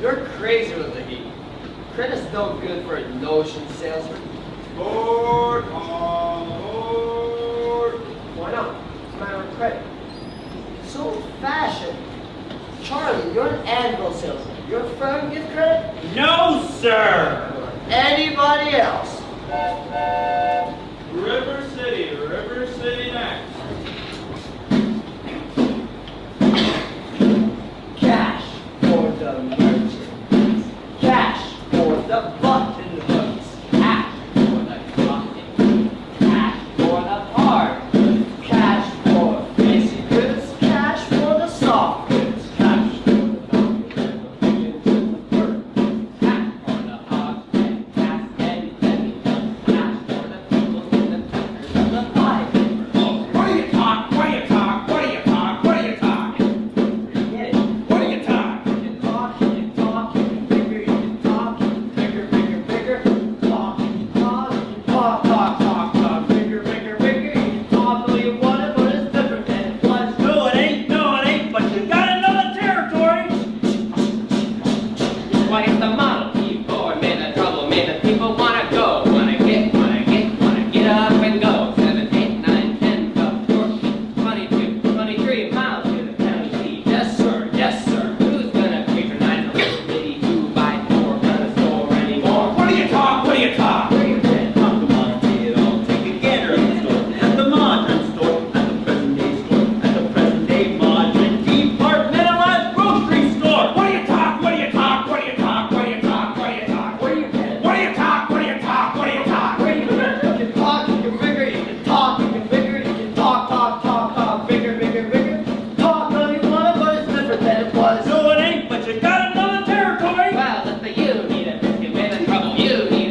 You're crazy with the heat. Credit's no good for a notion salesman. Lord, Lord. Why not? It's a matter of credit. So fashioned. Charlie, you're an anvil salesman. Your firm give credit? No, sir. Anybody else? River City next. Cash for the merchant. Cash for the button hooks. Cash for the cotton. Cash for the hard goods. Cash for fancy goods. Cash for the soft goods. Cash for the cash for the hard and cash and heavy done. Cash for the people in the packers of the pie. What do you talk? What do you talk? What do you talk? What do you talk? Forget it. What do you talk? You can talk, you can talk, you can figure, you can talk, you can bigger, bigger, bigger. Talk, you can talk, you can talk, bigger, bigger, bigger. You can talk all you want it, but it's different than it was. No, it ain't, but you gotta know the territory. Why it's the Model T Ford, man, the trouble, man, the people wanna go, wanna get up and go. 7, 8, 9, 10, 12, 14, 22, 23 miles to the county seat. Yes, sir, yes, sir. Who's gonna patronize a little bitty 2x4 kind of store anymore? What do you talk? What do you talk? Where you been? Come on, see it all. Take a gander at the store, at the modern store, at the present day store, at the present day modern departmentalized grocery store. What do you talk? What do you talk? What do you talk? What do you talk? What do you talk? Where you been? What do you talk? What do you talk? What do you talk? Where you been? You can talk, you can bigger, you can talk, you can bigger, you can talk, bigger, bigger, bigger. Talk all you want, but it's different than it was. No, it ain't, but you gotta know the territory. Well, if the you need a biscuit with a trouble, you need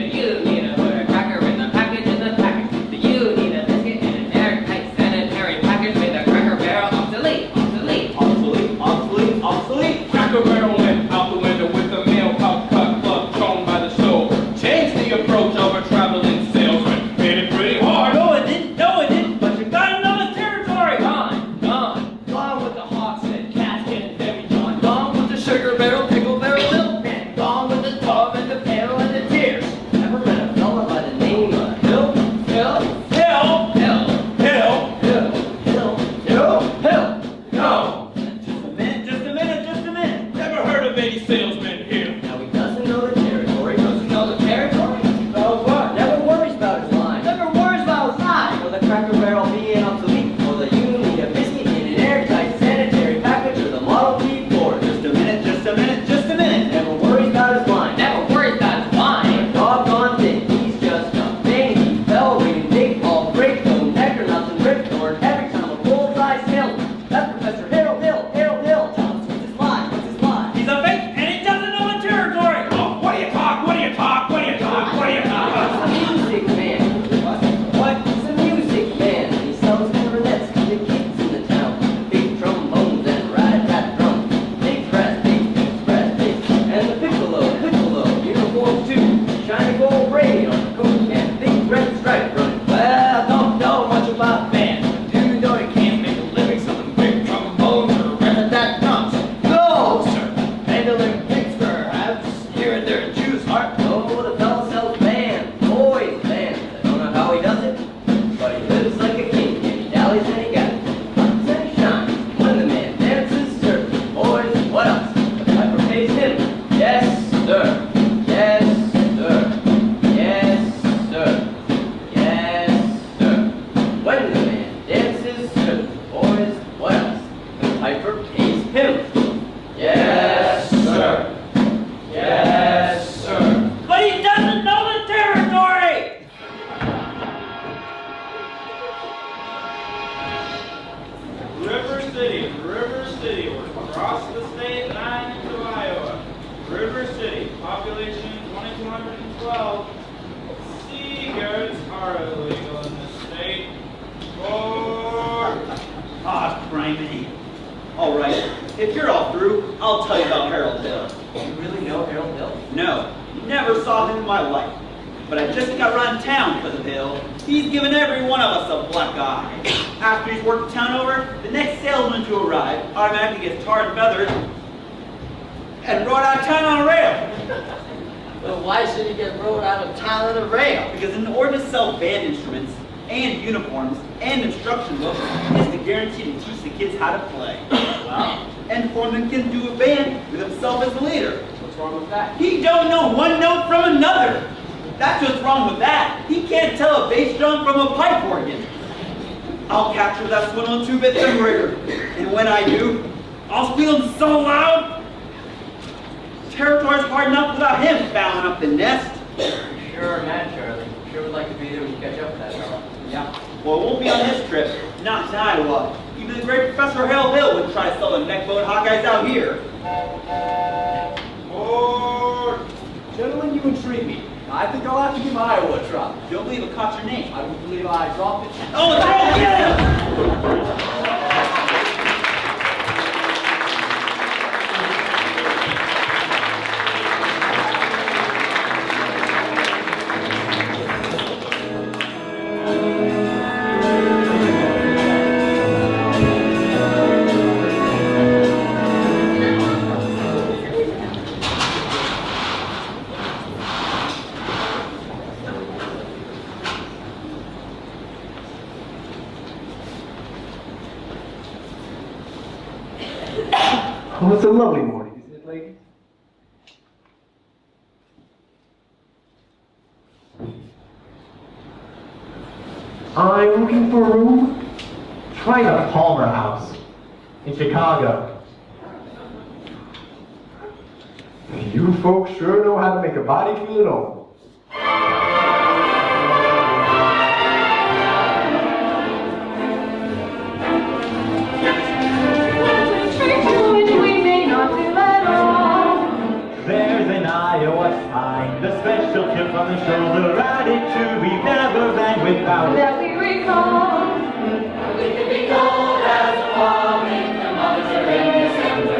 a put a cracker in the package in the package. The you need a biscuit in an airtight sanitary package with a cracker barrel obsolete. Obsolete. Cracker barrel went out the window with the mail cup cut plug shown by the stove. Changed the approach of a traveling salesman. Hit it pretty hard. No, it didn't, but you gotta know the territory. Gone with the hawks and casket and Debbie John. Gone with the sugar barrel, pickle barrel, milkman. Gone with the tub and the pail and the tears. Ever met a fella by the name of Hill? No. Just a minute. Never heard of any salesman here. Now he doesn't know the territory, Well, what? Never worries about his line. Or the cracker barrel being obsolete. Or the you need a biscuit in an airtight sanitary package. Or the Model T Ford. Just a minute. Never worries about his line. Doggone thing, he's just a baby. Bell ringing, big ball, break, no necker, nothing ripcord. Every time a bullseye salesman. That's Professor Harold Hill. Tell us what's his line. He's a fake and he doesn't know the territory. Oh, what do you talk? He's a music man. He sells clarinets to the kids in the town. Big trombones and rat-a-tat drums. Big brass bass, and the piccolo, uniform too. Shiny gold braid on the coat and big red stripe running. Well, I don't know much about bands. Do you know you can't make a living selling big trombones or rat-a-tat drums? No, sir. Mandolin picks perhaps here and there in Jew's heart. Oh, the fella sells bands, boys bands. I don't know how he does it, but he lives like a king and he dallies and he got it. Lights and he shines when the man dances, sir. Boys, what else? The piper pays him. Yes, sir. When the man dances, sir. Boys, what else? The piper pays him. Yes, sir. But he doesn't know the territory. River City, we're across the state line into Iowa. River City, population 2,212. Cigarettes are illegal in this state. Criminy. All right, if you're all through, I'll tell you about Harold Hill. You really know Harold Hill? No, never saw him in my life. But I just got run town because of Hill. He's given every one of us a black eye. After he's worked the town over, the next salesman to arrive automatically gets tarred and feathered. and rode out of town on a rail. Well, why should he get rode out of town on a rail? Because in order to sell band instruments and uniforms and instruction books is to guarantee to teach the kids how to play. Wow. And foreman can do a band with himself as the leader. What's wrong with that? He don't know one note from another. That's what's wrong with that. He can't tell a bass drum from a pipe organ. I'll capture that swindle 2-bit vibrator. And when I do, I'll squeal him so loud. Territory's hard enough without him fouling up the nest. Sure, man, Charlie. Sure would like to be there when you catch up with that fella. Yeah. Well, it won't be on this trip. Not in Iowa. Even the great Professor Hale Hill would try to sell the neck-bone Hawkeyes out here. Oh, gentlemen, you intrigue me. I think I'll have to give Iowa a try. Don't believe it caught your name. I don't believe I dropped it. Oh, it's wrong! Yeah! Oh, it's a lovely morning, isn't it, ladies? I'm looking for a room. Try the Palmer House in Chicago. You folks sure know how to make a body feel at home. There's an Iowa sign, the special chip on the shoulder, added to be never been without. That we recall. We could be cold as a fall in the months are in December.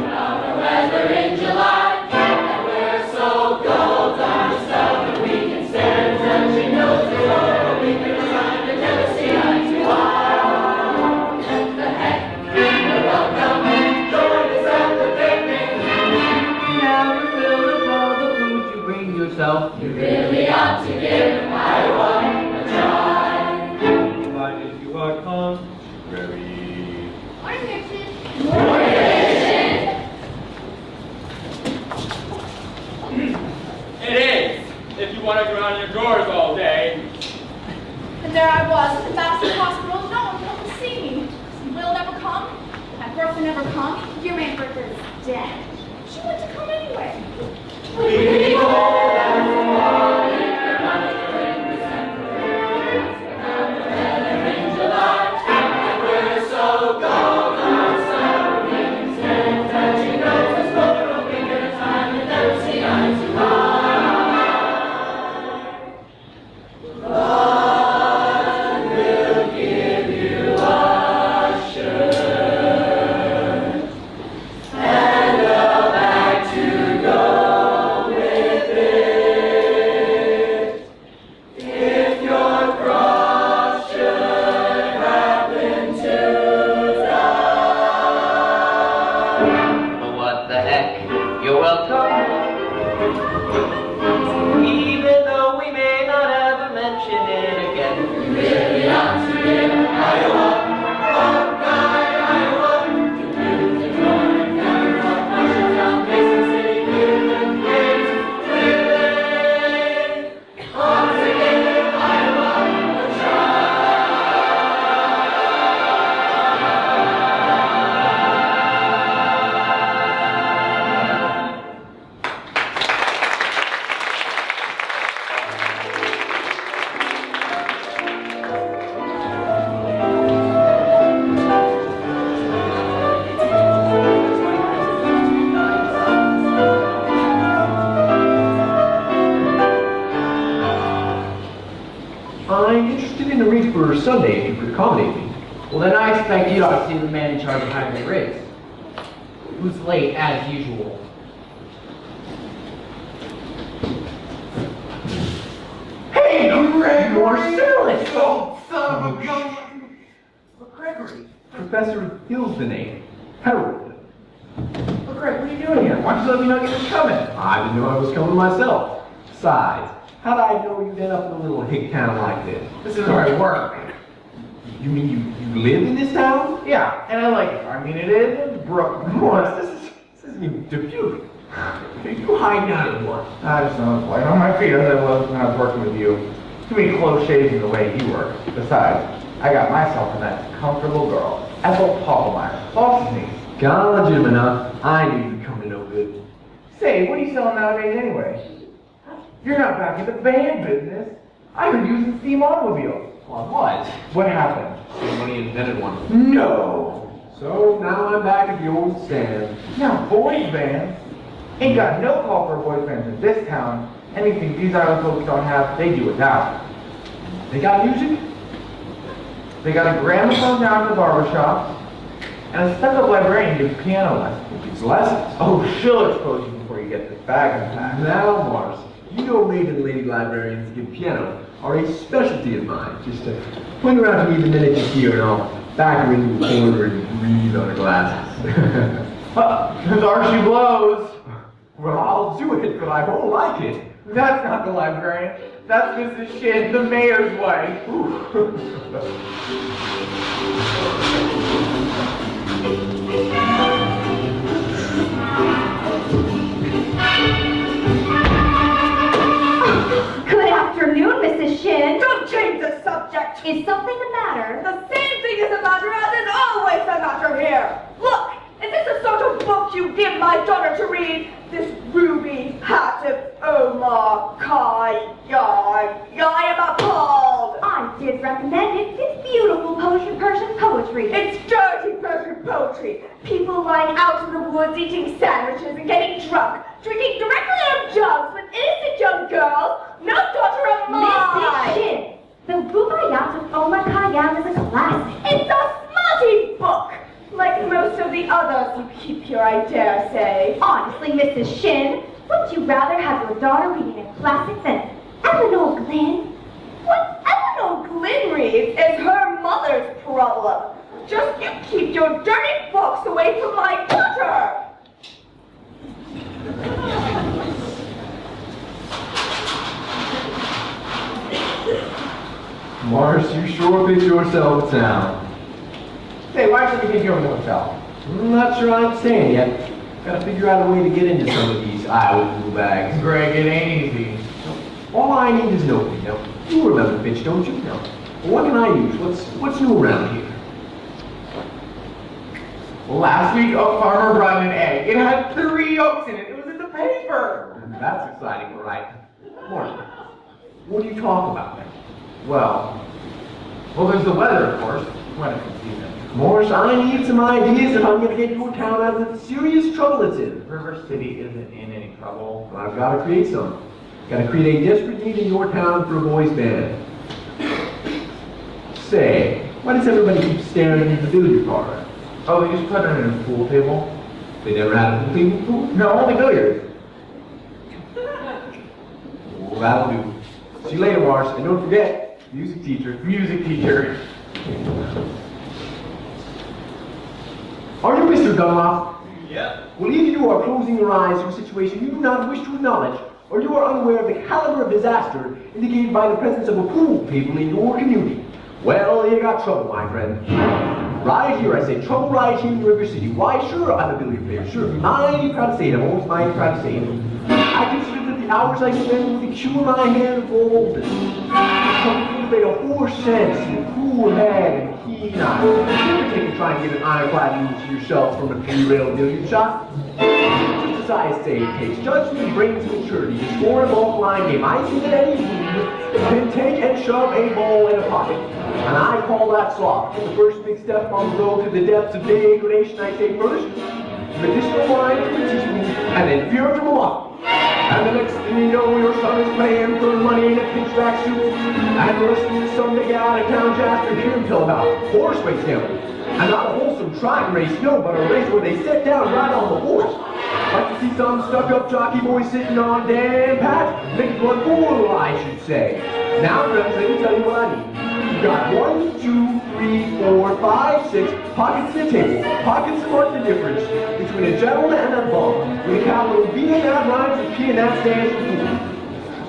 Now the weather in July, and we're so cold on the stuff that we can stand touching noses or we can find the jealousy eye to eye. The heck, you're welcome. Join us at the picnic. Now you fill up all the food you bring yourself. You really ought to give Iowa a try. Provided you are contrary. It is, if you want to go around your drawers all day. And there I was at the Boston Hospital. No one will come to see me. Will never come. My girlfriend never come. Your maid Bertha is dead. She went to come anyway. We could be cold as a fall in the months are in December. Now the weather in July, and we're so cold on summer we can stand touching noses for a week at a time and never see eye to eye. God will give you a shirt and a bag to go with it. If your cross should happen to die. But what the heck? You're welcome. Even though we may not ever mention it again. You really ought to give Iowa, Hawkeye, Iowa. To build the corner, counter of Marshalltown, Mason City, Cleveland, Gates, Cleveland. Ought to give Iowa a try. I'm interested in a read for Sunday if you could accommodate me. Well, then I expect you ought to see the man in charge of hiring rigs, who's late as usual. Hey, Greg, You're silly! Oh, son of a gun! Gregory. Professor Hill's the name. Harold. Look, Greg, what are you doing doing here? Why don't you let me know you was coming? I didn't know I was coming myself. Besides, how'd I know you'd end up in a little hick town like this? This is where I work. You mean you live in this town? Yeah, and I like it. I mean, it is Morris, this is even Dubuque. You hiding out in what? I just know, light on my feet as I was when I was working with you. Too many close shaves in the way you work. Besides, I got myself a nice, comfortable girl. Ethel Paulmeyer. Boss's niece. God, Jimina, I knew you'd come to no good. Say, what are you selling nowadays anyway? You're not back in the van business. I heard you using steam automobiles. Well, what? What happened? Somebody invented one. No. So now I'm back at the old stand. Now, boys' bands. Ain't got no call for boys' bands in this town. Anything these island folks don't have, they do without. They got music. They got a gramophone down in the barber shop. And a stuck-up librarian gives piano lessons. These lessons? Oh, she'll expose you before you get this bag unpacked. Now, Mars, you know maid and lady librarians give piano are a specialty of mine. Just point around to me the minute you see her and I'll back her into the corner and breathe on her glasses. There she blows. Well, I'll do it, but I won't like it. That's not the librarian. That's Mrs. Shin, the mayor's wife. Good afternoon, Mrs. Shin. Don't change the subject. Is something the matter? The same thing is the matter as is always the matter here. Look, is this the sort of book you give my daughter to read? This ruby hat of Omar Khayyam. I am appalled. I did recommend it. It's beautiful Persian poetry. It's dirty Persian poetry. People lying out in the woods eating sandwiches and getting drunk, drinking directly out of jugs with innocent young girls. No daughter of mine. Mrs. Shin, the Rubaiyat of Omar Khayyam is a classic. It's a smutty book, like most of the others you keep here, I dare say. Honestly, Mrs. Shin, wouldn't you rather have your daughter reading a classic than Eleanor Glynn? What Eleanor Glynn reads is her mother's problem. Just you keep your dirty books away from my daughter. Mars, you sure picked yourself a town. Say, why don't you take you over to the hotel? I'm not sure I understand yet. Gotta figure out a way to get into some of these Iowa blue bags. Greg, it ain't easy. All I need is an opening. Now, you remember the bitch, don't you? Now, what can I use? What's new around here? Well, last week, a farmer brought an egg. It had 3 yolks in it. It was in the paper. That's exciting, all right. Morning. What do you talk about then? Well, there's the weather, of course. Weather season. Morris, I need some ideas if I'm going to get your town out of the serious trouble it's in. River City isn't in any trouble. Well, I've got to create some. Got to create a desperate need in your town for a boys' band. Say, why does everybody keep staring at the billiard parlor? Oh, they just put it in a pool table. They never had a complete pool? No, only billiards. Well, that'll do. See you later, Mars. And don't forget, music teacher. Music teacher. Are you Mr. Dunlop? Yep. Well, either you are closing your eyes to a situation you do not wish to acknowledge, or you are unaware of the caliber of disaster indicated by the presence of a pool table in your community. Well, you got trouble, my friend. Right here, I say, trouble right here in River City. Why, sure, I'm a billiard player. Sure, mighty proud to say it. I'm always mighty proud to say it. I consider that the hours I spend with the cure my hand of boldness cultivate a hoarse sense and a cool head and keen eyes. Never take a try and get an ironclad news to yourself from a 3-rail billiard shot. Just as I say, it takes judgment, brains, and maturity to score a ball-flying game. I see that any team can take and shove a ball in a pocket. And I call that soft. The first big step on the road to the depths of degradation, I say first, medicinal wine for teaspoon, and then fear from a lot. And the next thing you know, your son is playing for money in a pinchback suit, and listening to some big out-of-town Jasper hear him tell about horse race gambling. And not a wholesome trotting race, no, but a race where they sit down right on the horse. Like to see some stuck-up jockey boy sitting on Dan Pat, make one fool, I should say. Now, friends, let me tell you what I need. You got 1, 2, 3, 3, 4, 5, 6, pockets in the table. Pockets mark the difference between a gentleman and a bum. With a capital B and that rhymes with P and that stands for fool.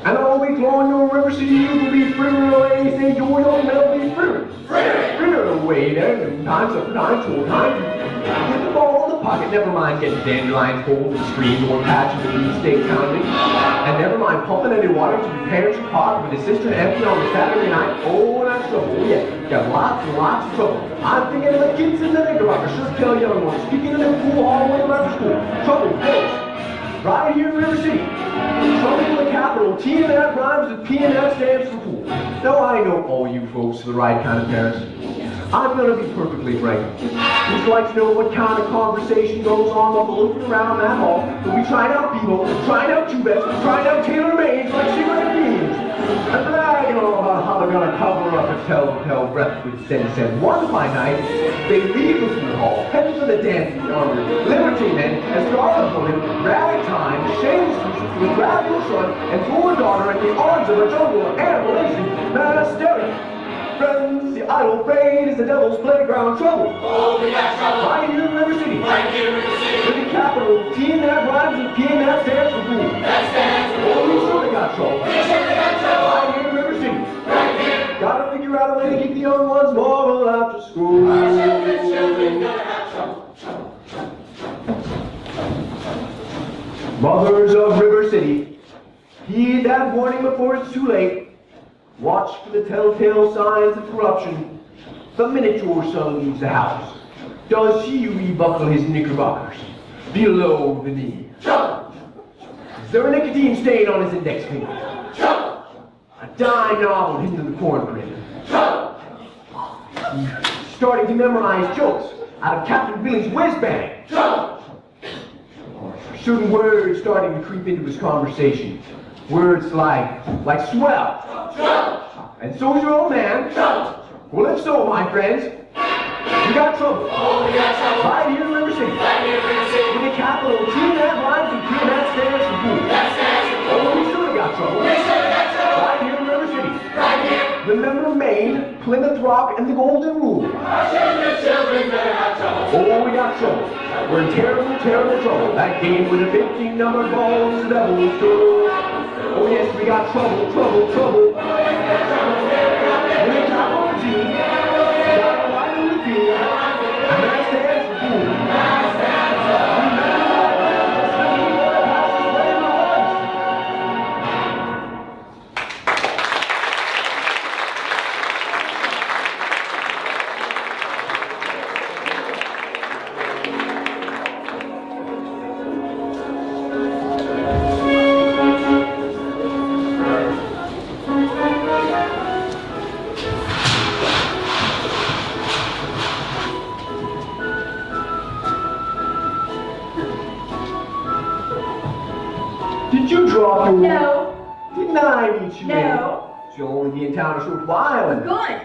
And all week long your River City youth will be frittering away, say your young men will be frittering. Frittering away there, noon time, supper time, school time. Get the ball in the pocket, never mind getting dandelions pulled to the streams or patches of beefsteak pounding. And never mind pumping any water to your parents' pot with his sister empty on the Saturday night. Oh, that's trouble. Oh, yeah, got lots and lots of trouble. I'm thinking of the kids in the Knickerbocker, sure tell young ones, speaking in the pool all the way after school. Trouble, folks. Right here in River City. Trouble with a capital T and that rhymes with P and that stands for pool. Now I know all you folks are the right kind of parents. I'm gonna be perfectly frank. We'd like to know what kind of conversation goes on while we're looking around that hall. But we tried out Bevo, tried out Two-Bets, tried out tailor-mades like cigarette beans. And bragging all about how they're gonna cover up a telltale breath with sense. And one fine night, they leave the food hall, heading for the dancing armory. Liberty men, as garden women, ragtime, shameless will grab your son and throw a daughter in the arms of a jungle of animalism. Hysteric. Friends, the idle parade is the devil's playground. Trouble. Oh, we got trouble. Right here in River City. Right here in River City. With the capital T and that rhymes with P and that stands for fool. That stands for Oh, fool. we surely got trouble. We surely got trouble. Right here in River City. Right here. Gotta figure out a way to keep the young ones moral after school. Our children gonna have trouble. Mothers of River City, heed that warning before it's too late. Watch for the telltale signs of corruption. The minute your son leaves the house, does he rebuckle his knickerbockers below the knee? Trouble. Is there a nicotine stain on his index finger? Trouble. A dime novel hidden in the corn crib? Trouble. He's starting to memorize jokes out of Captain Billy's whiz bang. Trouble. Certain words starting to creep into his conversation. Words like swell. Trouble. And so's your old man. Trouble. Well, if so, my friends, we got trouble. Oh, we got trouble. Right here in River City. Right here in River City. With a capital T and that rhymes and P and that stands for fool. That stands for fool. Oh, we sure got trouble. We surely got trouble. Right here in River City. Right here. Remember Maine, Plymouth Rock, and the Golden Rule. Our children better have trouble. Oh, we got trouble. We're in terrible, terrible trouble. That game with a 15-number ball is the devil's tool. Oh yes, we got trouble, trouble, trouble. With a capital T, got a line with a P, and that stands for fool. Did you drop your... No. Didn't I meet you? No. You'll only be in town a short while. And... Good.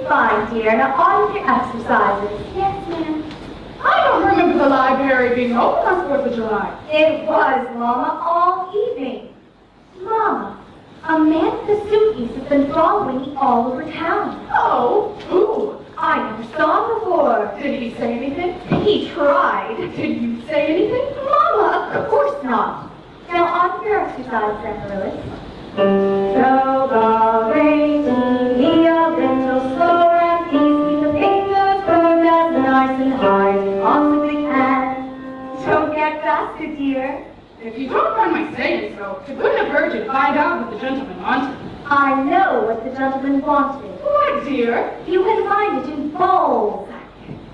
Fine, dear. Now on with your exercises. Yes, ma'am. I don't remember the library being open on 4th of July? It was, Mama, all evening. Mama, a man with a suitcase has been following me all over town. Oh, who? I never saw him before. Did he say anything? He tried. Did you say anything? Mama, of course not. Now on your exercise, Amaryllis. So the rating me a little slower and please keep the fingers firm as nice and hard as you possibly can. Don't get faster, dear. If you don't mind my saying so, it wouldn't have hurt you to find out what the gentleman wanted. I know what the gentleman wanted. What, dear? You can find it in Balzac.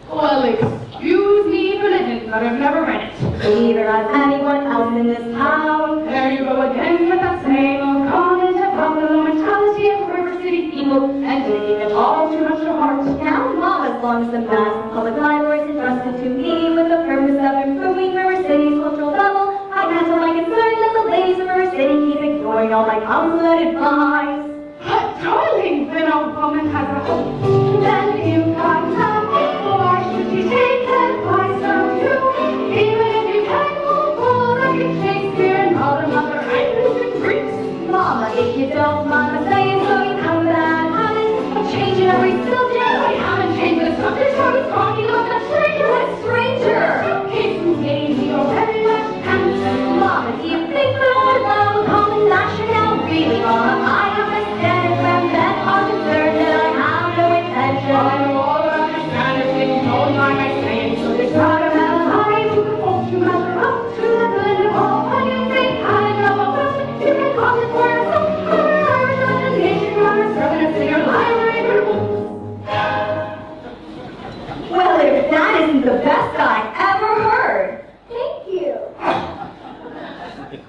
Well, excuse me for admitting that I've never read it. Neither has anyone else in this town. There you go again with that same old comment about the mentality of river city people and taking it all too much to heart. Now, Mom, as long as the mass public library is entrusted to me with the purpose of improving River City's cultural level, I can't help my concern that the ladies of River City keep ignoring all my counsel and advice. But darling, when a woman has a home, then you can't have it. Why should she take advice from you? Even if you can move forward like Shakespeare and all the mother and Greeks. Mama, if you don't mind my saying so, you have a bad habit of changing every subject. I haven't changed the subject. I was talking about that stranger. What stranger? Suitcase who gave me your very left hand. Mama, do you think that all the love will come in fashion now? Really, Mama, I have my standards and men are concerned that I have no intention. I know all about your standards if you don't mind my saying so. There's not a man alive who can hold you measure up to the good of all. When you say I know a person, you can call it for yourself. I'm an Irish imagination, you're a servant to your library for books. Well, if that isn't the best I ever heard. Thank you.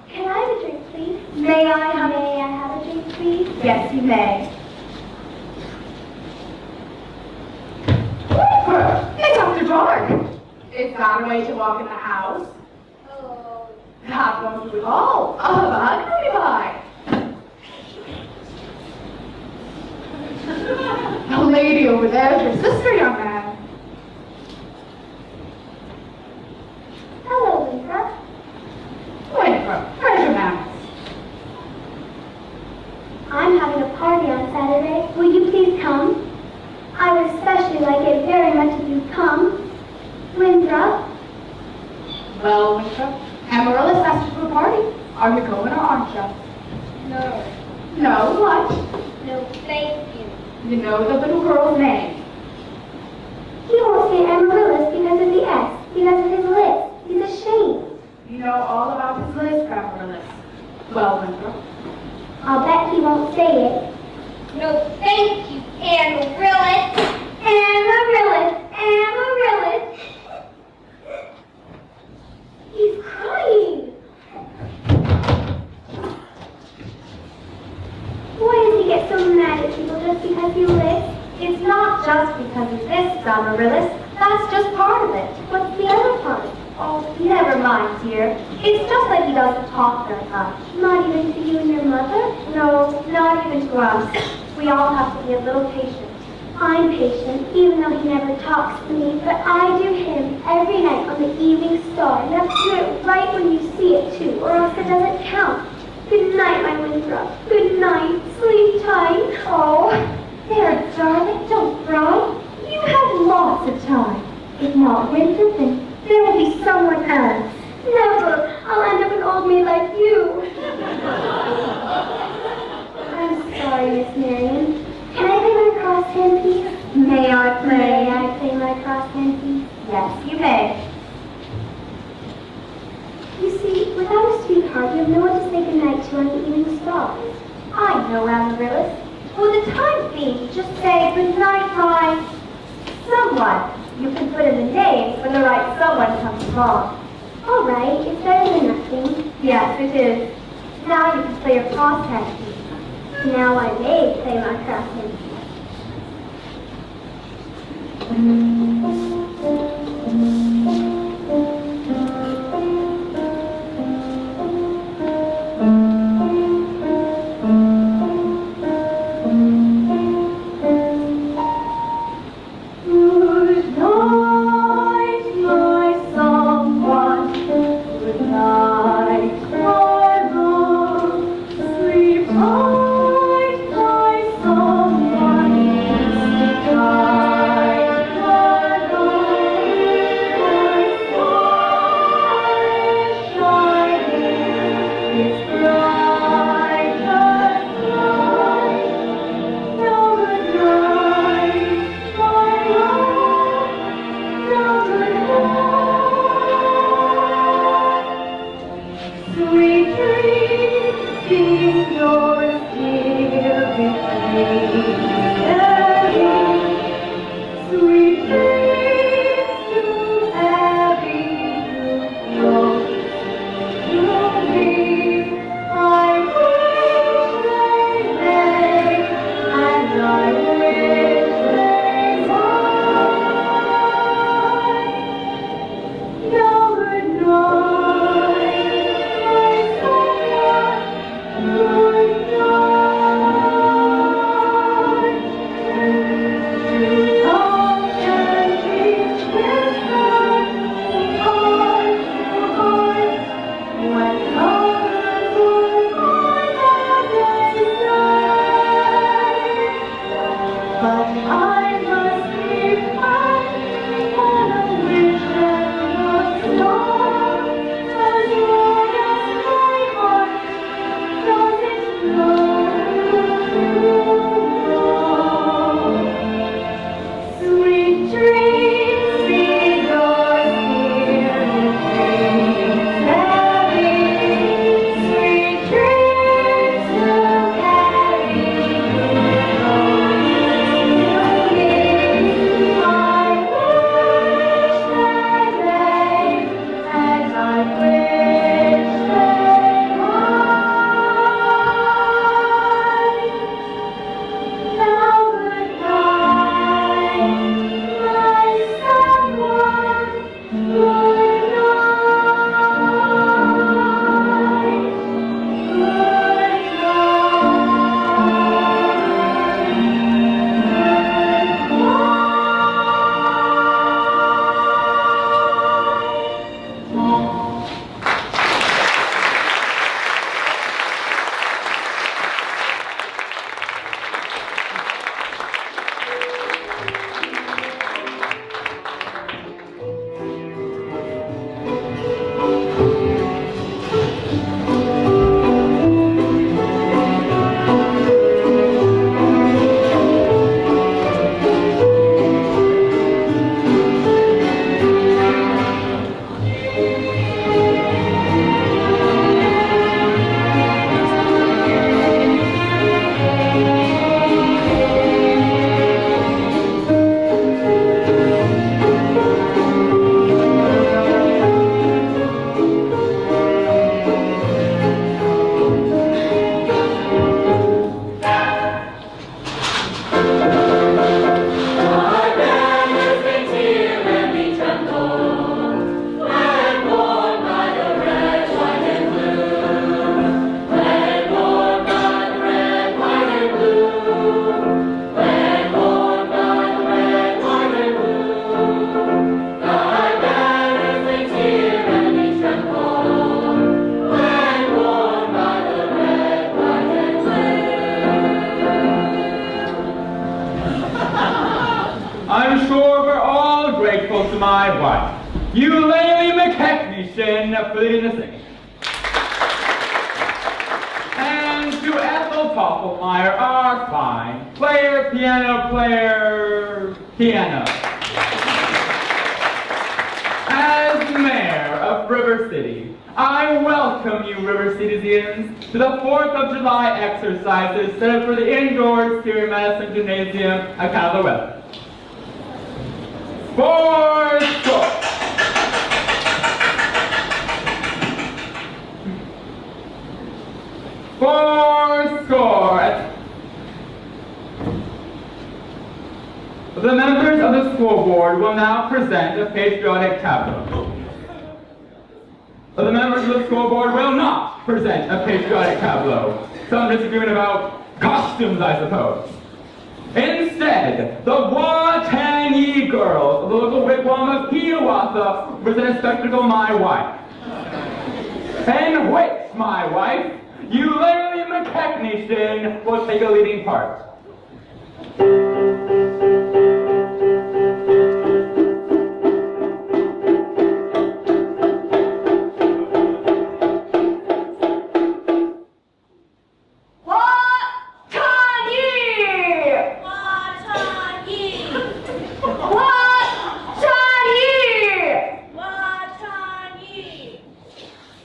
Can I have a drink, please? May I have May I have a drink, please? Yes, you may. It's after dark. Is that a way to walk in the house? Oh. That won't do at all. A hug, bye. The lady over there is your sister, young man. Hello, Lisa. Winifred, where's your manners? I'm having a party on Saturday. Will you please come? I would especially like it very much if you'd come. Winthrop? Well, Winifred, Amaryllis asked you to a party. Are you going or aren't you? No. No, what? No, thank you. You know the little girl's name. He won't say Amaryllis because of the S, because of his lips. He's ashamed. You know all about his list, Amaryllis. Well, Winifred. I'll bet he won't say it. No, thank you, Amaryllis. Amaryllis, Amaryllis. He's crying. Why does he get so mad at people just because he lives? It's not just because of this, Amaryllis. That's just part of it. What's the other part? Oh, never mind, dear. It's just that he doesn't talk very much. Not even to you and your mother? No, not even to us. We all have to be a little patient. I'm patient, even though he never talks to me, but I do him every night on the Evening Star. You have to do it right when you see it, too, or else it doesn't count. Good night, my Winthrop. Good night. Sleep tight. Oh, there, darling, don't cry. You have lots of time. If not Winthrop, then there will be someone else. Never. I'll end up an old maid like you. I'm sorry, Miss Marion. Can I play my crosshand piece? May I play? May I play my crosshand piece? Yes, you may. You see, without a sweetheart, you have no one to say goodnight to on the Evening Star. I know, Amaryllis. For the time being, just say goodnight, my someone. You can put in the name when the right someone comes along. All right, it's better than nothing. Yes, it is. Now you can play your crosshand piece. Now I may play my crosshand piece. Good night, my son. my wife, Eulalie McKechnie, for leading the singing. And to Ethel Toppelmeyer, our fine player, piano. As mayor of River City, I welcome you, River citizens, to the 4th of July exercises set up for the indoor Siri Madison Gymnasium at Canada West. Fourscore. The members of the school board will now present a patriotic tableau. The members of the school board will not present a patriotic tableau. Some disagreement about costumes, I suppose. Instead, the Watanyee girls of the local wigwam of Hiawatha present a spectacle, My Wife. In which my wife, Eulalie technician will take a leading part.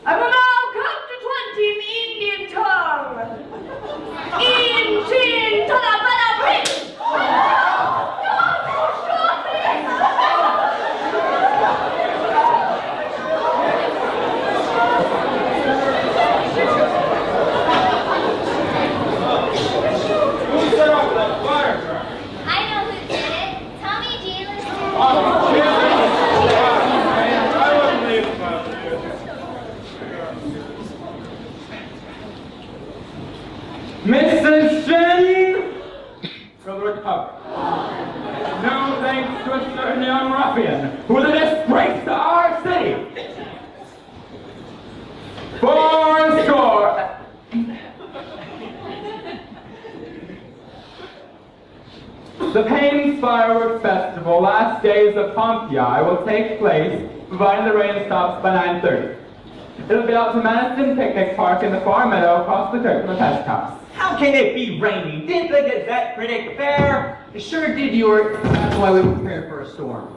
I will now count to 20 in Indian tongue. In, chin, tada, bada, bring. Who set off that fire truck? I know who did it. Tommy Dealers. I wasn't leaving about you. Mrs. Shin will recover. No thanks to a certain young ruffian who is a disgrace to our city. 4 score. The Pains Fireworks Festival, last days of Pompeii, will take place, providing the rain stops by 9:30. It'll be out to Madison Picnic Park in the far meadow across the creek from the pest house. How can it be raining? Didn't the Gazette predict fair? It sure did, York. That's why we were prepared for a storm.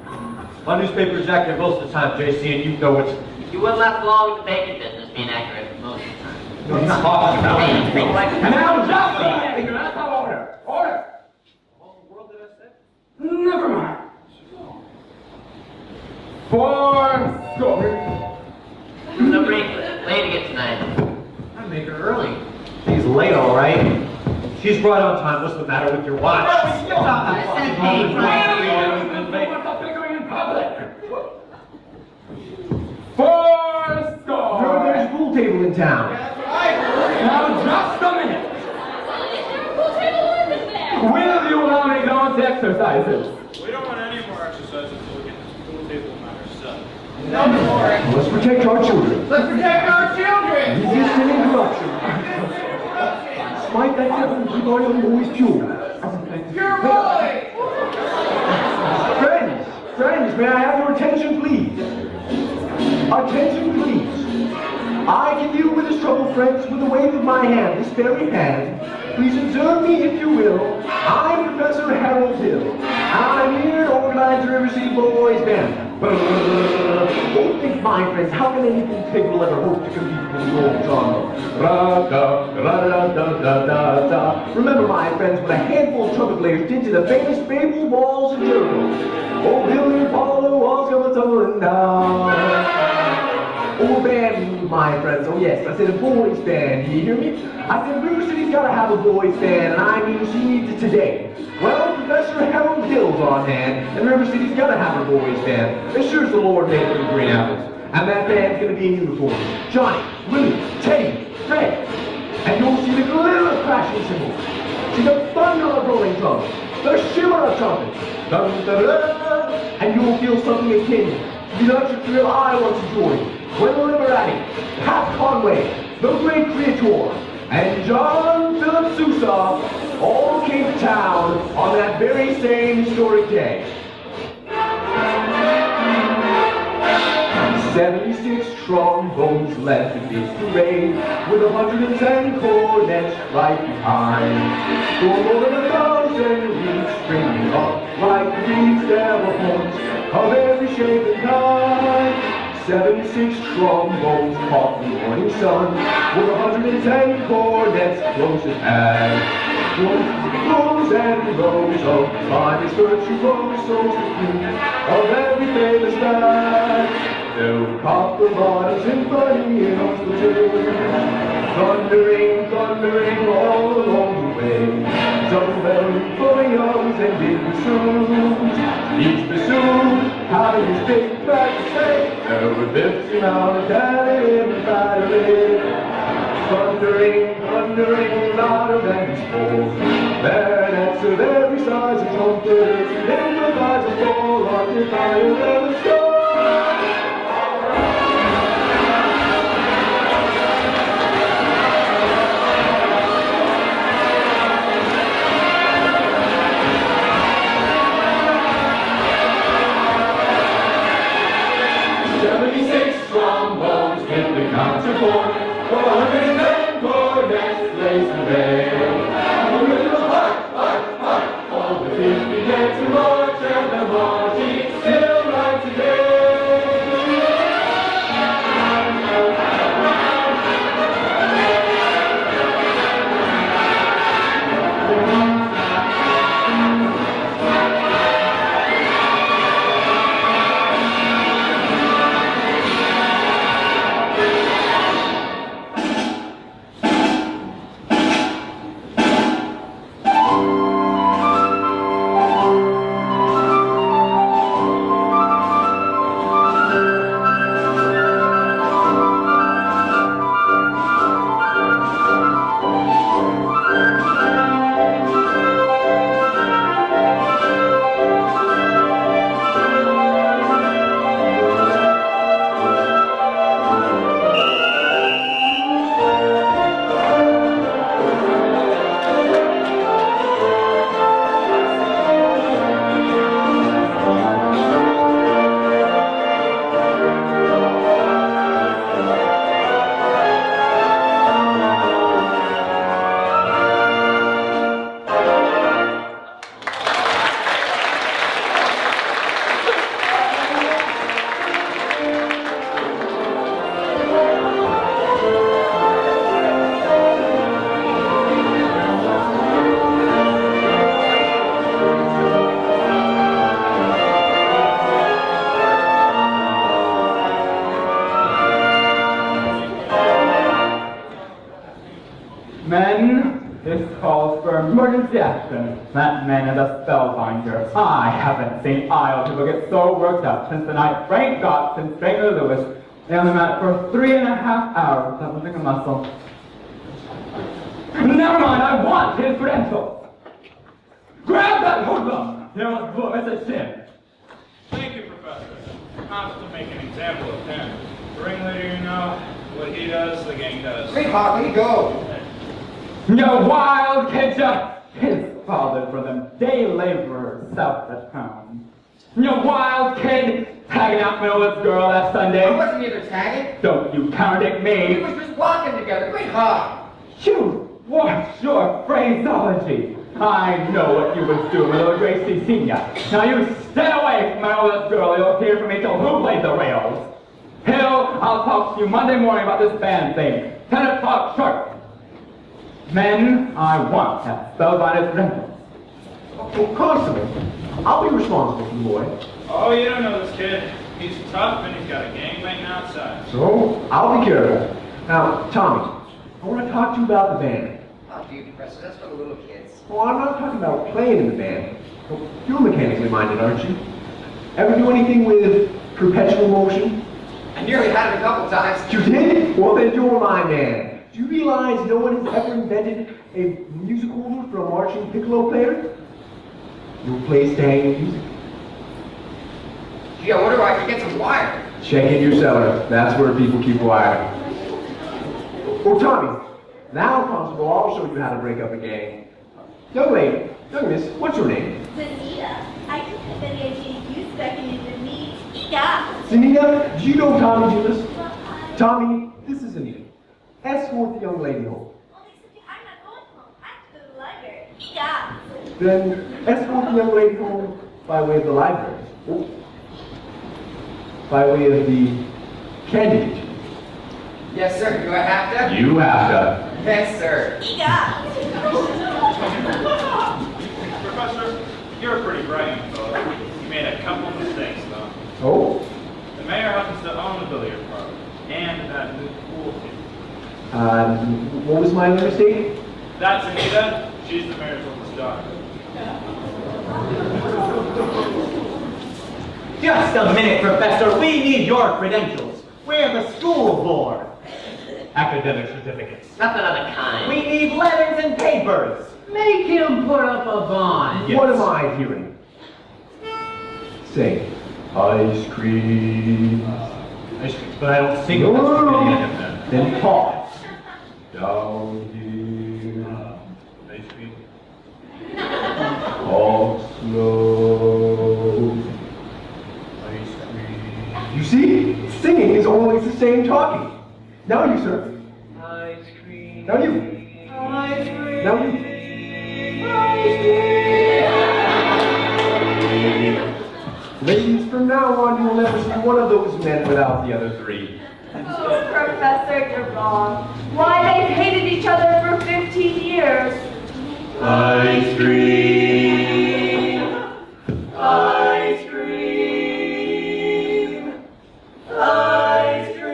My newspaper's accurate most of the time, JC, and you know it's... You wouldn't last long with the bacon business being accurate most of the time. What are you talking about? Now, just that's not order. Order. What in the world did I say? Never mind. 4 score. So briefly, late to get tonight. I make her early. She's late, all right. She's right on time. What's the matter with your watch? I said, hey, Bickering in public. 4 score. There's a pool table in town. Now, just a minute. Will you allow me to go on to exercises? We don't want any more exercise until we get this pool table matter settled. Let's protect our children. Let's protect our children! Resist an interruption. Smite that devil and keep our young boys pure. Your boy! Friends, may I have your attention, please? Attention, please. I can deal with this trouble, friends, with a wave of my hand, this very hand. Please observe me, if you will. I'm Professor Harold Hill. I'm here to organize the River City Boys Band. Don't think, my friends, how can anything capable ever hope to compete with the old genre? Ra-da-da-da-da-da-da. Remember, my friends, what a handful of trumpet players did to the famous Babel Walls of Jericho. Oh, Billy Apollo walls come tumbling down. Oh, a band, my friends. Oh, yes, I said a boys band. Do you hear me? I said River City's got to have a boys band, and I mean she needs it today. Well, Professor Harold Hill's on hand, and River City's got to have a boys band. As sure as the Lord made it for the Green Apples. And that band's going to be in uniform. Johnny, Willie, Teddy, Fred. And you'll see the glitter of crashing cymbals. See the thunder of rolling drums. The shimmer of trumpets. Dun, dun, dun, and you'll feel something akin to the electric thrill I once enjoyed. When Liberati, Pat Conway, the great Creator, and John Philip Sousa all came to town on that very same historic day. 76 trombones led the big parade, with 110 cornets right behind. For more than 1,000 reeds stringing up like the reeds there were horns of every shape and kind. 76 trombones caught the morning sun, with 110 cornets close at hand. Rows and rows of finest virtue rows so supreme of every famous band. They'll caught the modern symphony in the tune, thundering, thundering all along the way. Some bells for the youngs and big bassoons, each bassoon having his big back to say. There were 50 mounted daddy in the battery, thundering, thundering louder than before. Baronets of every size of trumpeters, and improvise a full occupier than the sky. This calls for emergency action. That man is a spellbinder. I haven't seen Iowa people get so worked up since the night Frank got and Strangler Lewis. They only met for 3.5 hours without moving a muscle. Never mind, I want his credentials. Grab that hoodlum! You don't want to miss a shin. Thank you, Professor. Not to make an example of him. The ringleader, you know, what he does, the gang does. Great Hockey, go! You wild kitcher! His father for them day laborers south of town. You wild kid tagging out Millwood's girl last Sunday. I wasn't either tagging. Don't you contradict me. We was just walking together. Great hug. You, what's your phraseology? I know what you was doing with little Gracie Senior. Now you stay away from my oldest girl. You'll hear from me till who laid the rails. Hill, I'll talk to you Monday morning about this band thing. 10 o'clock sharp. Men, I want that spellbinder's credentials. Oh, Constable, I'll be responsible for the boy. Oh, you don't know this kid. He's tough and he's got a gang waiting outside. So, I'll be careful. Now, Tommy, I want to talk to you about the band. Oh, gee, Professor, that's for the little kids. Well, I'm not talking about playing in the band. Well, you're mechanically minded, aren't you? Ever do anything with perpetual motion? I nearly had it a couple times. You did? Well, then you're my man. Do you realize no one has ever invented a music holder for a marching piccolo player? No place to hang the music. Gee, I wonder if I could get some wire. Check in your cellar. That's where people keep wire. Oh, Tommy, now, Constable, I'll show you how to break up a gang. Young lady, young miss, what's your name? Zanita, I can differentiate you second into me. Yeah. Zanita, do you know Tommy Judas? Tommy, this is Zanita. Escort the young lady home. I'm not going home. I have to go to the library. Yeah. Then escort the young lady home by way of the library. Oh. By way of the candy kitchen. Yes, sir. Do I have to? You have to. Yes, sir. Yeah. Professor, you're a pretty bright young fellow. You made a couple mistakes, though. Oh? The mayor happens to own the billiard parlor and that new pool table. What was my other mistake? That's Anita. She's the mayor's oldest daughter. Just a minute, Professor. We need your credentials. We're the school board. Academic certificates. Nothing of the kind. We need letters and papers. Make him put up a bond. What am I hearing? Say, ice cream. Ice cream, but I don't think No, that's no, what no, we're no. getting at then. Then pause. Down here. Ice cream. Talk slow. Ice cream. You see? Singing is always the same talking. Now you, sir. Ice cream. Now you. Ice cream. Now you. Ladies, from now on, you will never see one of those men without the other three. Oh, Professor, you're wrong. Why, they've hated each other for 15 years. Ice cream. Ice cream. Ice cream.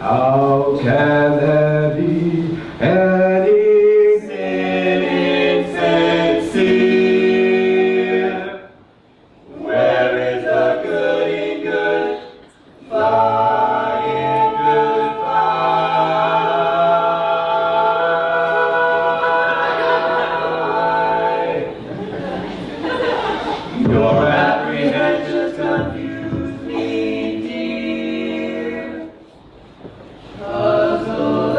How can there be any sin insincere? Where is the good in good? Far in good fight. Your apprehensions confuse me, dear. Puzzle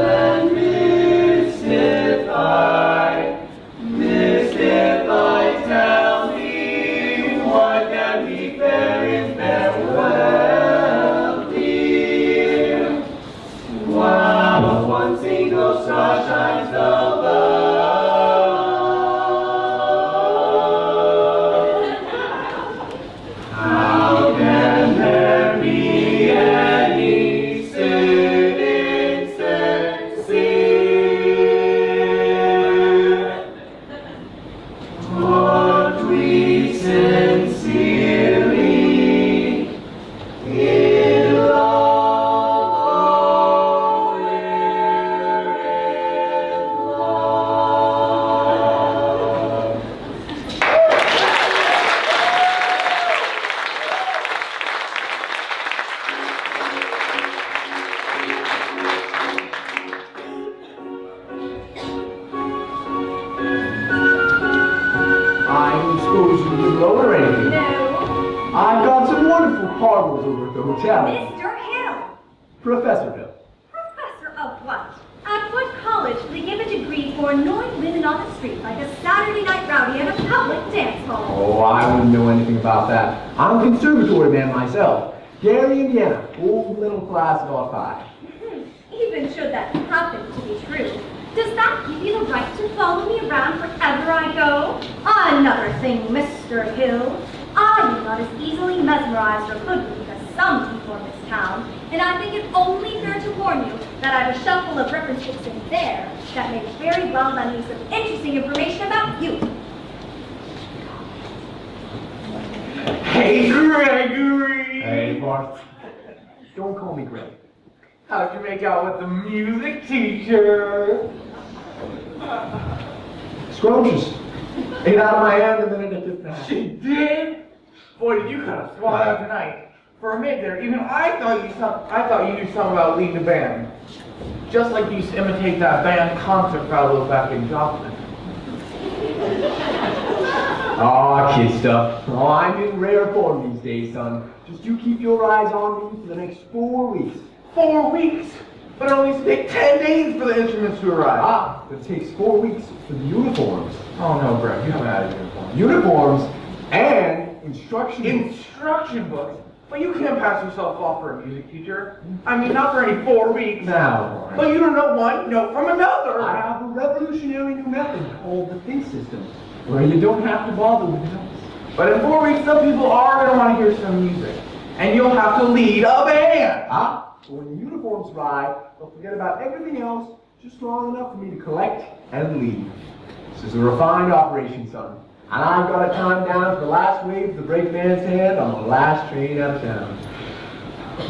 troubles over at the hotel. Mr. Hill. Professor Hill. Professor of what? At what college do they give a degree for annoying women on the street like a Saturday night rowdy at a public dance hall? Oh, I wouldn't know anything about that. I'm a conservatory man myself. Gary, Indiana. Old middle class about 5. Even should that happen to be true, does that give you the right to follow me around wherever I go? Another thing, Mr. Hill. I am not as easily mesmerized or hoodwinked as some people in this town, and I think it's only fair to warn you that I have a shelf full of reference books in there that may very well lend me some interesting information about you. Hey, Gregory! Hey, Bart. Don't call me Greg. How'd you make out with the music teacher? Scrumptious. Ate out of my hand the minute it did that. She did? Boy, did you kind of swat out tonight. For a minute there, even I thought you knew something about leading a band. Just like you used to imitate that band concert fellow back in Joplin. Aw, kid stuff. Oh, I'm in rare form these days, son. Just you keep your eyes on me for the next 4 weeks. 4 weeks? But it only takes 10 days for the instruments to arrive. Ah, but it takes 4 weeks for the uniforms. Oh no, Greg, you haven't had a uniform. Uniforms and instruction books. Instruction books? But you can't pass yourself off for a music teacher. I mean, not for any 4 weeks. Now, But you don't know one note from another. I have a revolutionary new method called the think system, where you don't have to bother with notes. But in 4 weeks, some people are going to want to hear some music. And you'll have to lead a band. Ah, but when the uniforms arrive, don't forget about everything else, just long enough for me to collect and leave. This is a refined operation, son. And I've got to time down to the last wave of the brakeman's hand on the last train out of town.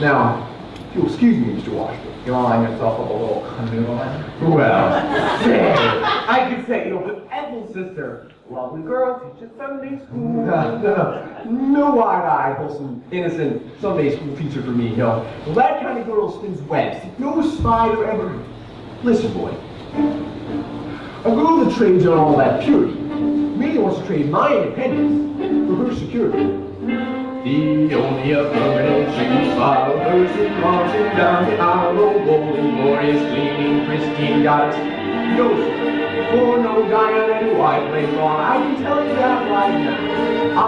Now, if you'll excuse me, Mr. Washington. You're lining yourself up a little canoe. Well, Say, I could say you're with Ethel's sister. Lovely girl, teaches Sunday school. No wide-eyed, wholesome, innocent Sunday school teacher for me, no. Well, that kind of girl spins webs. No spider ever... Listen, boy. A girl that trades on all that purity really wants to trade my independence for her security. The only affirmative shoe file person marching down the aisle, bowling, glorious, cleaning, pristine, got it. No, sir. For no Diana do I play wrong. I can tell you that right now.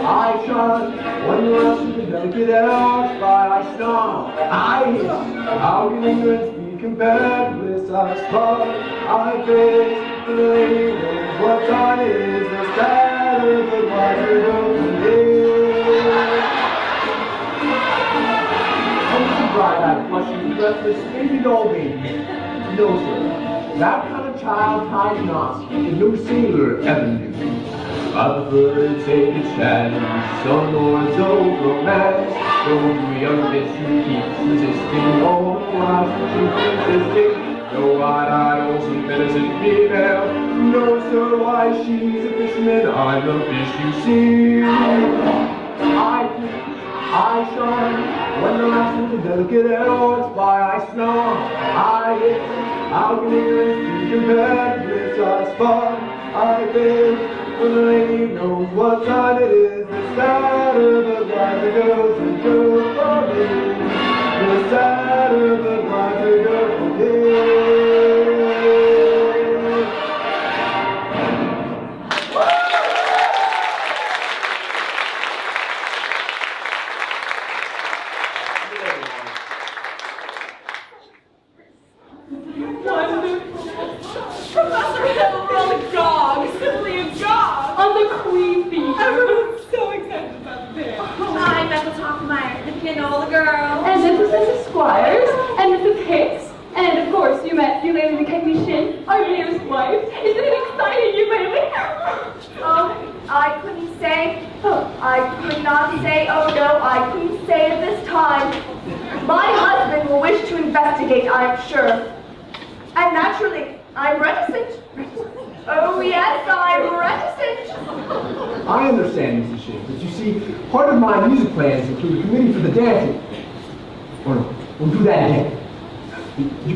I shine when the rest of the delicate elves by I snarl. I hiss. How can ignorance be compared with bliss? I spark. I face the lady knows what time it is. The sadder the wiser the day. And the bride-eyed, blushing, breathless, baby doll baby. No, sir. That kind of child ties knots that no sailor ever knew. I prefer to take a chance, some noise old romance. Though you young bitch who keeps resisting all the while she's insisting. No wide-eyed, wholesome, innocent female. No, sir, why she's a fisherman, I'm the fish you see. I shine when the last of the delicate elves by I snarl. I hit. How can ignorance be compared with such fun? I think the lady knows what time it is. The sadder the wiser goes and goes for me. The sadder the wiser goes for me. Professor Hill, we're on the gog, simply a gog. On the queen bee. Everyone's so excited about the band. I'm Ethel Talkmeyer, the pianola girl. And this is Mrs. Squires, and Mrs. Hicks, and of course you met Eulalie the technician, our mayor's wife. Isn't it exciting, Eulalie? Oh, I couldn't say. I could not say. Oh no, I couldn't say at this time. My husband will wish to investigate, I'm sure. And naturally, I'm reticent. Oh yes, I'm reticent. I understand, Mrs. Schiff, but you see, part of my music plans include a committee for the dancing. We'll do that again.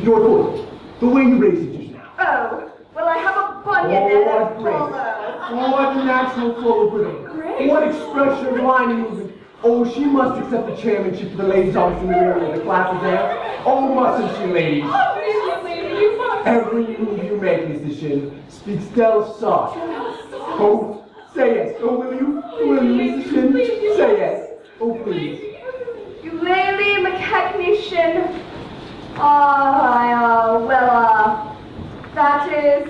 Your foot, the way you raised it just now. Oh, well I have a bunion that what grace. follows. What natural flow of rhythm. What expression of line and movement. Oh, she must accept the chairmanship for the ladies' arms in the rear of the class exam. Oh, mustn't she, ladies? Every move you make, Mr. Shin, speaks Del Sar. Oh, say yes. Oh, will you? Will you, Mr. Shin? Say yes. Oh, please. Ukulele mechanician. That is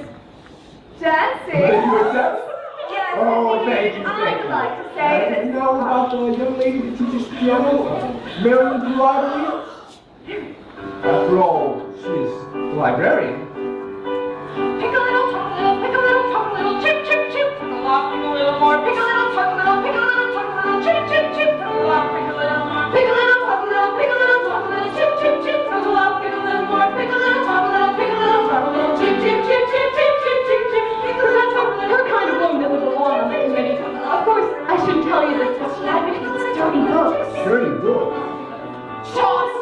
dancing. Will you accept? Yes, Oh, indeed. thank you. I'd like to say that. You know about the young lady that teaches piano, Marilyn Library? After all, she's the librarian. Pick a little, tuck a little, pick a little, tuck a little, chip, chip, chip. Pick a lot, pick a little more. Pick a little, tuck a little, pick a little, tuck a little, chip, chip, chip. Pick a lot, pick a little more. Pick a little, tuck a little, pick a little, tuck a little, chip, chip, chip. Pick a lot, pick a little more. Pick a little, tuck a little, pick a little, tuck a little, chip, chip, chip, chip, chip, chip, chip, chip. Her kind of woman doesn't belong on the committee. Of course, I shouldn't tell you this, but she advocates dirty books. Dirty book. Shots.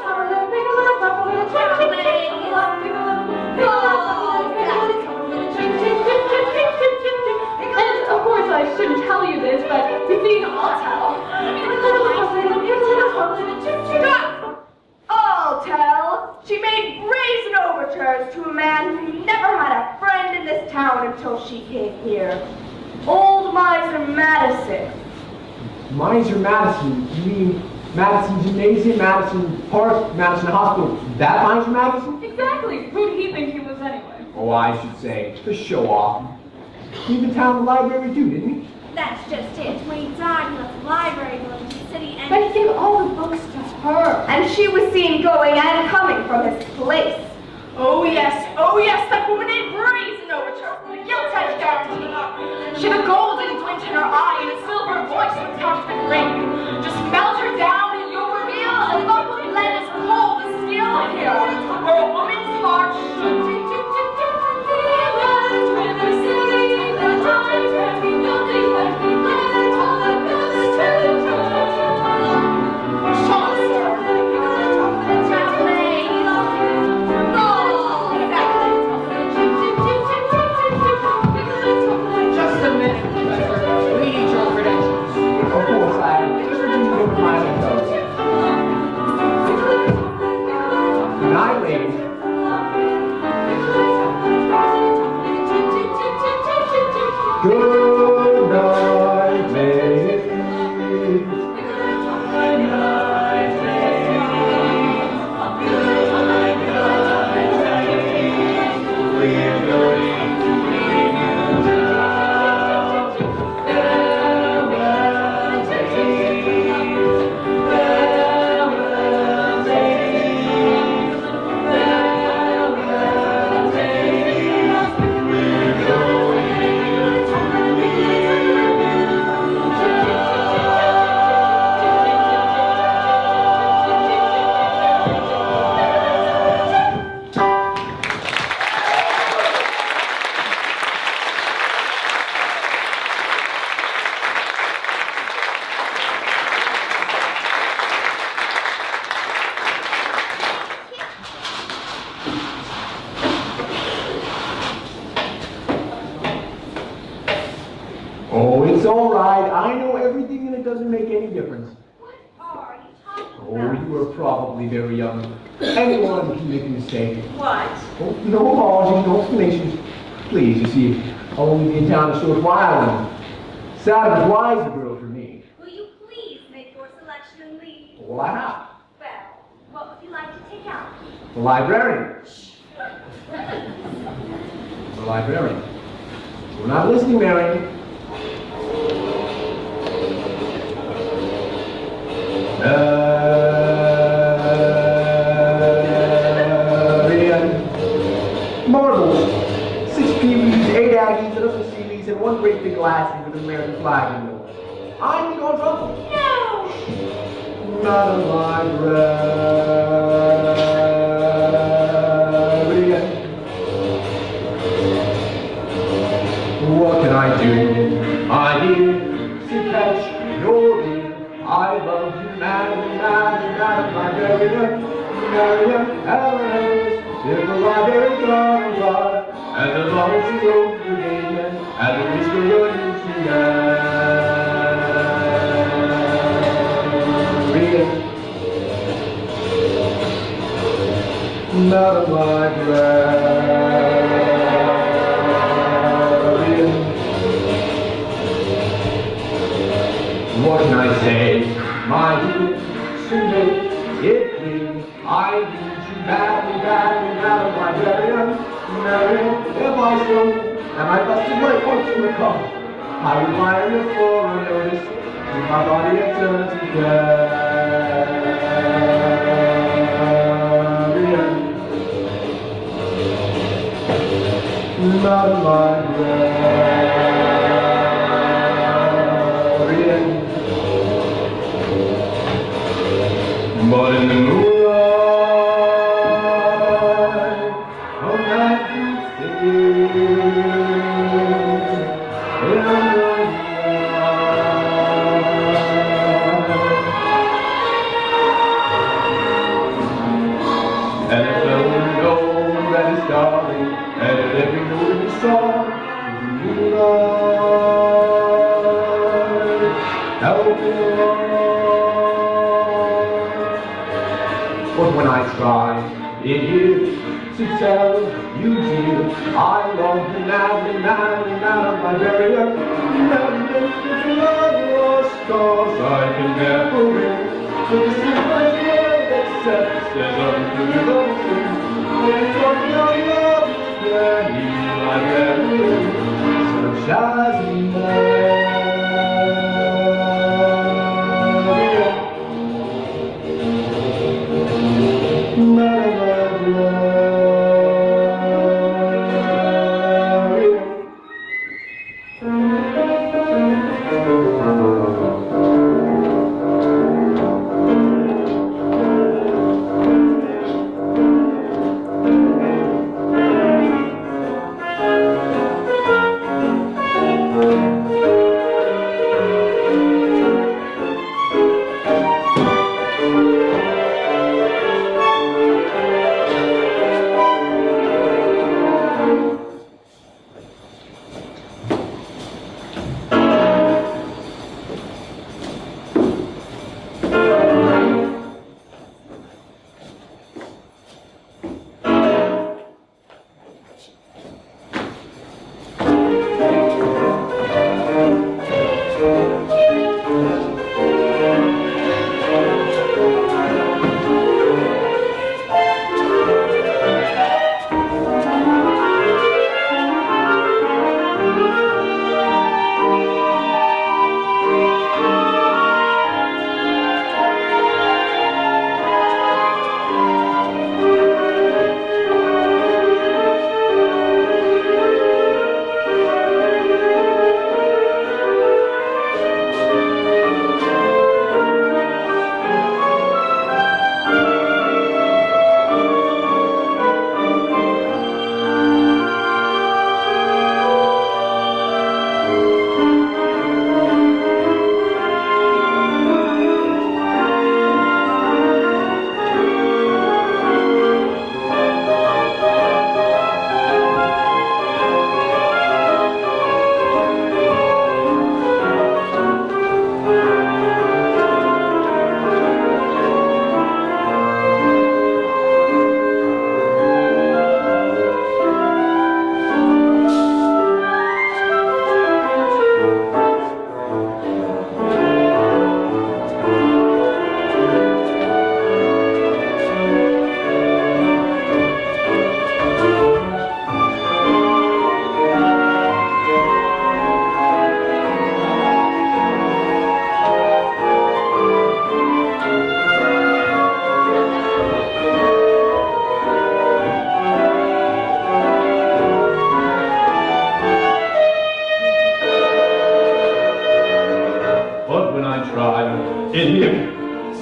Pick a little, tuck a little, chip, chip, chip. Pick a lot, pick a little, pick a little, tuck a little, pick a little, tuck a little, chip, chip, chip, chip, chip, chip, chip, chip. And of course, I shouldn't tell you this, but being I'll tell. Stop! I'll tell. She made brazen overtures to a man who never had a friend in this town until she came here. Old Miser Madison. Miser Madison? You mean Madison Gymnasium, Madison Park, Madison Hospital? That Miser Madison? Exactly. Who'd he think he was anyway? Oh, I should say, to show off. Leave the town library too, didn't he? That's just it. When he died, he left the library, going to the city, and But he gave all the books to her. And she was seen going and coming from his place. Oh yes, that woman made brazen overtures. The gilt-edged guarantee. She had a golden glint in her eye and a silver voice with counterfeit ring. Just melt her down and you'll reveal a love of lead as cold as steel here, where a woman's heart should Just a minute, Professor. We need your credentials. Of course, I just reviewed them in my notes. Good night, ladies. Good night, ladies. Oh, it's all right. I know everything and it doesn't make any difference. what are you talking Oh, about? you are probably very young. Anyone can make a mistake. What? Oh, no apologies, no explanations. Please, you see, I'll only be in town a short while and Saturday wise a girl for me. Will you please make your selection and leave? All I have. Well, what would you like to take out? The librarian. The librarian. We're not listening, Mary. Marbles. 6 peawees, 8 aggies, and some seaweeds, and 1 great big glass with an American flag in the middle. I'm the going trouble. No! Not a librarian. What can I do? I need to catch your ear. I love you, madam, librarian, Alice. If the library gone by, and the laws is over again, and the whisper running tonight. not a librarian. What can I say, my dear, to make it clear? I need you badly, badly, not a librarian. Mary, if I spoke and I busted my foot in the car, I would wire you for a notice to my body and turn to Garian. Not a librarian, but in the moonlight, all night you and if there were no that is darling, and if every note of the song is the moonlight, help me along. But when I try in here to tell you, dear, I love you now, my very own. Never lost cause I can never win. So this is my world except says unto the things. When it's on your love, then you like everything. Such as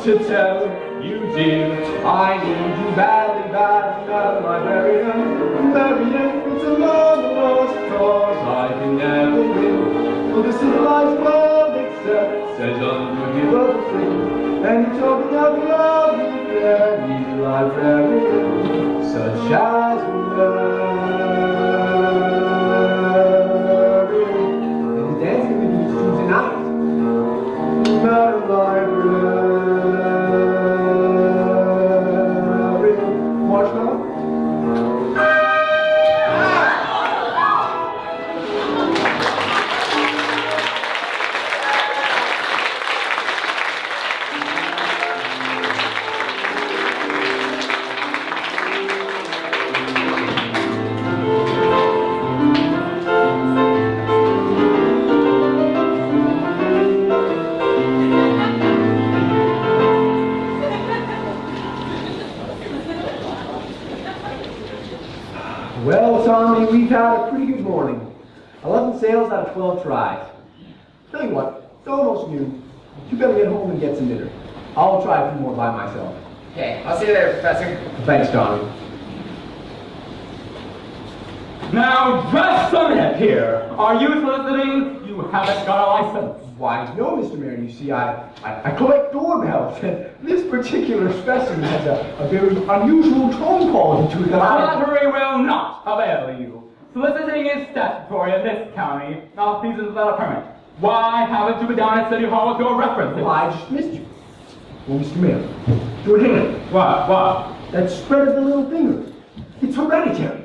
to tell you, dear, I need you badly, badly, not my very own. It's a long lost cause I can never win. For the civilized world accepts as unforgivable thing. And you're talking of love with any librarian, such as librarian. And dancing with you two tonight, not a librarian. Watch now. Well, Tommy, we've had a pretty good morning. 11 sales out of 12 tries. Tell you what, it's almost noon. You better get home and get some dinner. I'll try a few more by myself. Okay, I'll see you later, Professor. Thanks, Tommy. Now, just a minute here. Are you soliciting? You haven't got a license. Why, no, Mr. Mayor. You see, I collect doorbells, and this particular specimen has a very unusual tone quality to it that Flattery will not avail you. Soliciting is statutory in this county, not seasons without a permit. Why haven't you been down at City Hall with your references? Well, I just missed you. Well, Mr. Mayor, your hand. What? That spread of the little finger. It's hereditary.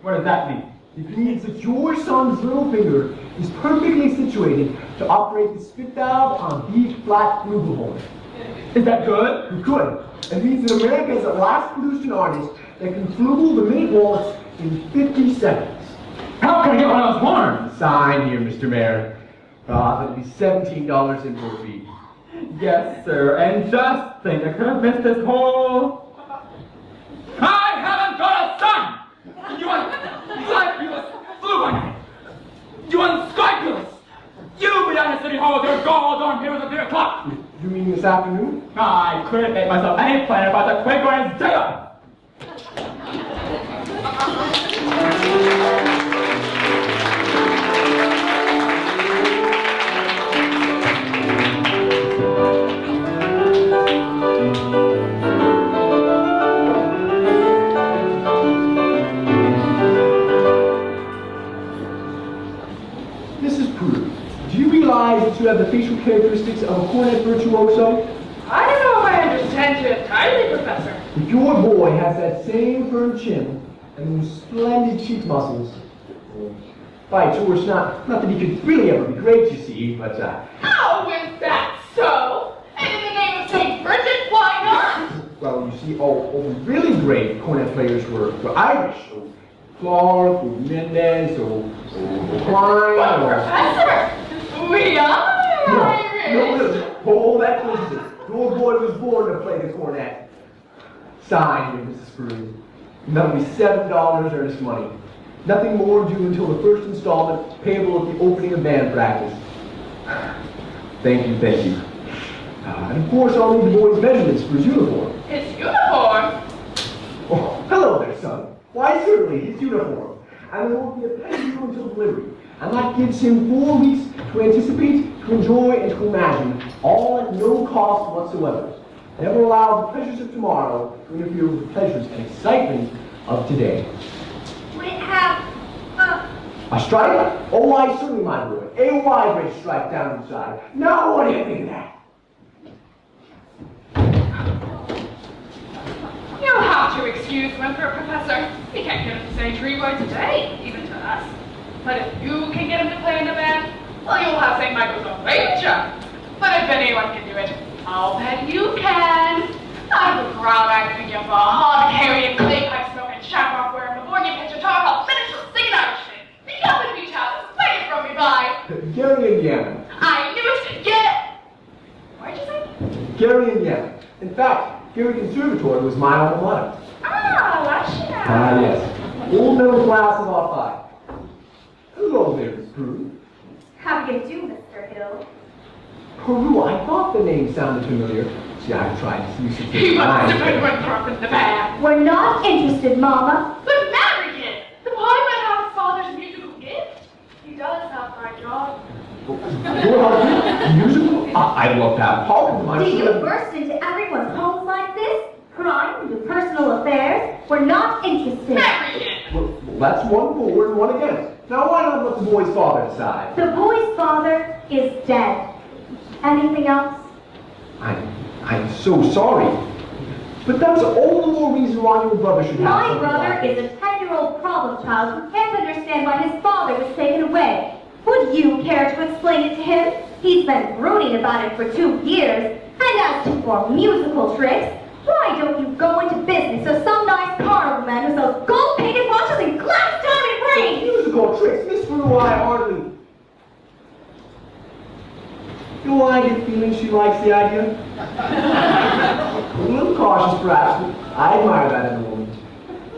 What does that mean? It means that your son's little finger is perfectly situated to operate the spit valve on B-flat flugelhorn. Is that good? Good. It means that America has at last produced an artist that can flugle the minute waltz in 50 seconds. How can I get one of those horns? Sign here, Mr. Mayor. That'll be $17 in for fee. Yes, sir. And just think, I could have missed this whole... I haven't got a son! You unscrupulous fluent! You unscrupulous! You be down at City Hall with your gall-darn papers at 3 o'clock! You mean this afternoon? I couldn't make myself any plan about the Quaker and jail! That you have the facial characteristics of a cornet virtuoso? I don't know if I understand you entirely, Professor. If your boy has that same firm chin and those splendid cheek muscles, by George, not that he could really ever be great, you see, but How is that so? And in the name of St. Bridget, why not? Well, you see, really great cornet players were Irish. So Clark, or Mendez, or Klein, Well, or... Professor! We are Irish! No, listen. Hold that close. Your boy was born to play the cornet. Signed, Mrs. Spruce. And that'll be $7 earnest money. Nothing more due until the first installment, payable at the opening of band practice. Thank you. And of course, I'll need the boy's measurements for his uniform. His uniform? Oh, hello there, son. Why, certainly, his uniform. And there won't be a penny due until delivery. And that gives him 4 weeks to anticipate, to enjoy, and to imagine, all at no cost whatsoever. Never allow the pleasures of tomorrow to interfere with the pleasures and excitement of today. We have A strike? Oh, why, certainly, my boy. A wide red stripe down inside. Now, what do you think of that? You'll have to excuse Wimper, Professor. We can't get him to say 3 words a day, even to us. But if you can get him to play in the band, well, you'll have St. Michael's own ranger. But if anyone can do it, I'll bet you can. Out of the crowd, I think of a hog-carrying, clay-pipe smoking, shamrock wearing, Livornian pitcher talk, I'll finish with singing Irishman. Be up and be child, waiting from me by. Gary, Indiana. I knew it. Get it. What'd you say? Gary, Indiana. In fact, Gary Conservatory was my alma mater. Russia. Yes. Old middle class of our 5. Hello there, Miss Peru. How do you do, Mr. Hill? Peru, I thought the name sounded familiar. See, I've tried to use it. He must have been Winthrop in the band. We're not interested, Mama. But Marion, the boy might have his father's musical gift. He does have my job. Musical? I'd love to have Paul in my Do you burst into everyone's homes like this? Prying into personal affairs? We're not interested. Marion! Well, that's one for and one against. Now, why not let the boy's father decide? The boy's father is dead. Anything else? I'm so sorry. But that's all the more reason why your brother should have My something brother like is a 10-year-old problem child who can't understand why his father was taken away. Would you care to explain it to him? He's been brooding about it for 2 years. And as to for musical tricks, why don't you go into business so some nice carnival man who sells gold-painted watches and glass diamond rings? Musical tricks, Miss Peru, I hardly... Do I get feeling she likes the idea? A little cautious, perhaps, but I admire that in a woman.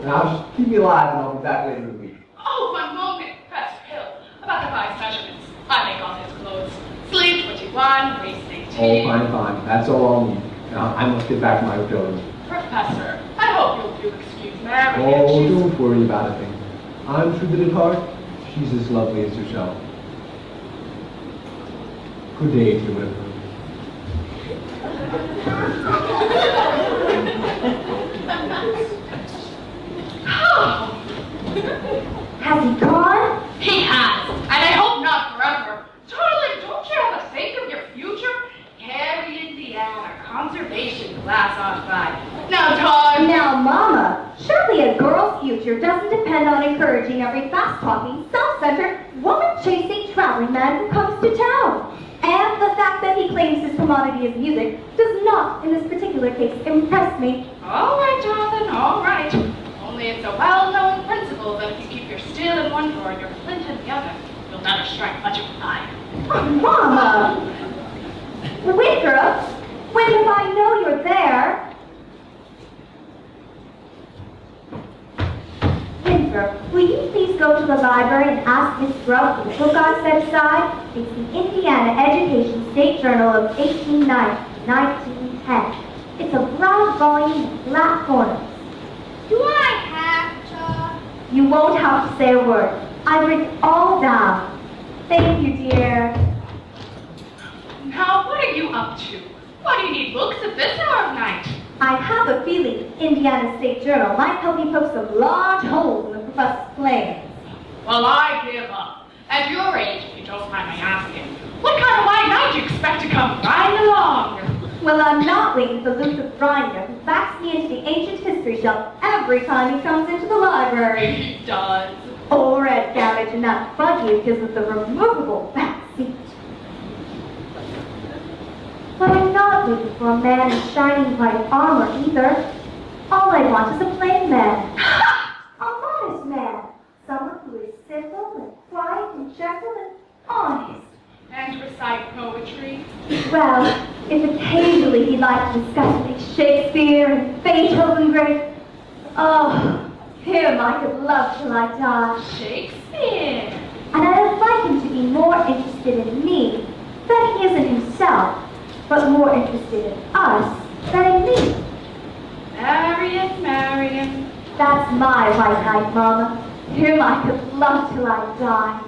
Now just keep me alive and I'll be back later in the week. Oh, one moment, Professor Hill. About the guy's measurements. I make all his clothes. Sleeve 21, waist 18. Oh, fine. That's all I'll need. Now I must get back to my hotel room. Professor, I hope you'll excuse Mary. Oh, She's... don't worry about a thing. I'm true at heart. She's as lovely as herself. Good day to you, whatever. Has he gone? He has, and I hope not forever. Darling, don't you ever think of your future? Cary, Indiana, conservation class on 5. Now, Todd. Now, Mama, surely a girl's future doesn't depend on encouraging every fast-talking, self-centered, woman-chasing traveling man who comes to town. And the fact that he claims his commodity is music does not, in this particular case, impress me. All right, Jonathan, all right. Only it's a well-known principle that if you keep your steel in one drawer and your flint in the other, you'll never strike much of a fire. Oh, Mama! Wait, girl. When if I know you're there? Winthrop, will you please go to the library and ask Miss Grubb for the book I set aside? It's the Indiana Education State Journal of 1890-1910. It's a brown volume with black corners. Do I have to? You won't have to say a word. I've written all down. Thank you, dear. Now, what are you up to? Why do you need books at this hour of night? I have a feeling Indiana State Journal might help me poke some large holes in the professor's plans. Well, I give up. At your age, if you don't mind my asking, what kind of white knight do you expect to come riding along? Well, I'm not waiting for Luther Grinder, who backs me into the ancient history shelf every time he comes into the library. He does. Or at garage in that buggy because of the removable back seat. But I'm not waiting for a man in shining white armor either. All I want is a plain man. A modest man. Someone who is simple and quiet and gentle and honest. And recite poetry. Well, if occasionally he'd like to discuss with me Shakespeare and Beethoven great, oh, him I could love till I die. Shakespeare. And I'd like him to be more interested in me than he is in himself, but more interested in us than in me. Marion. That's my white knight, Mama. Him I could love till I die.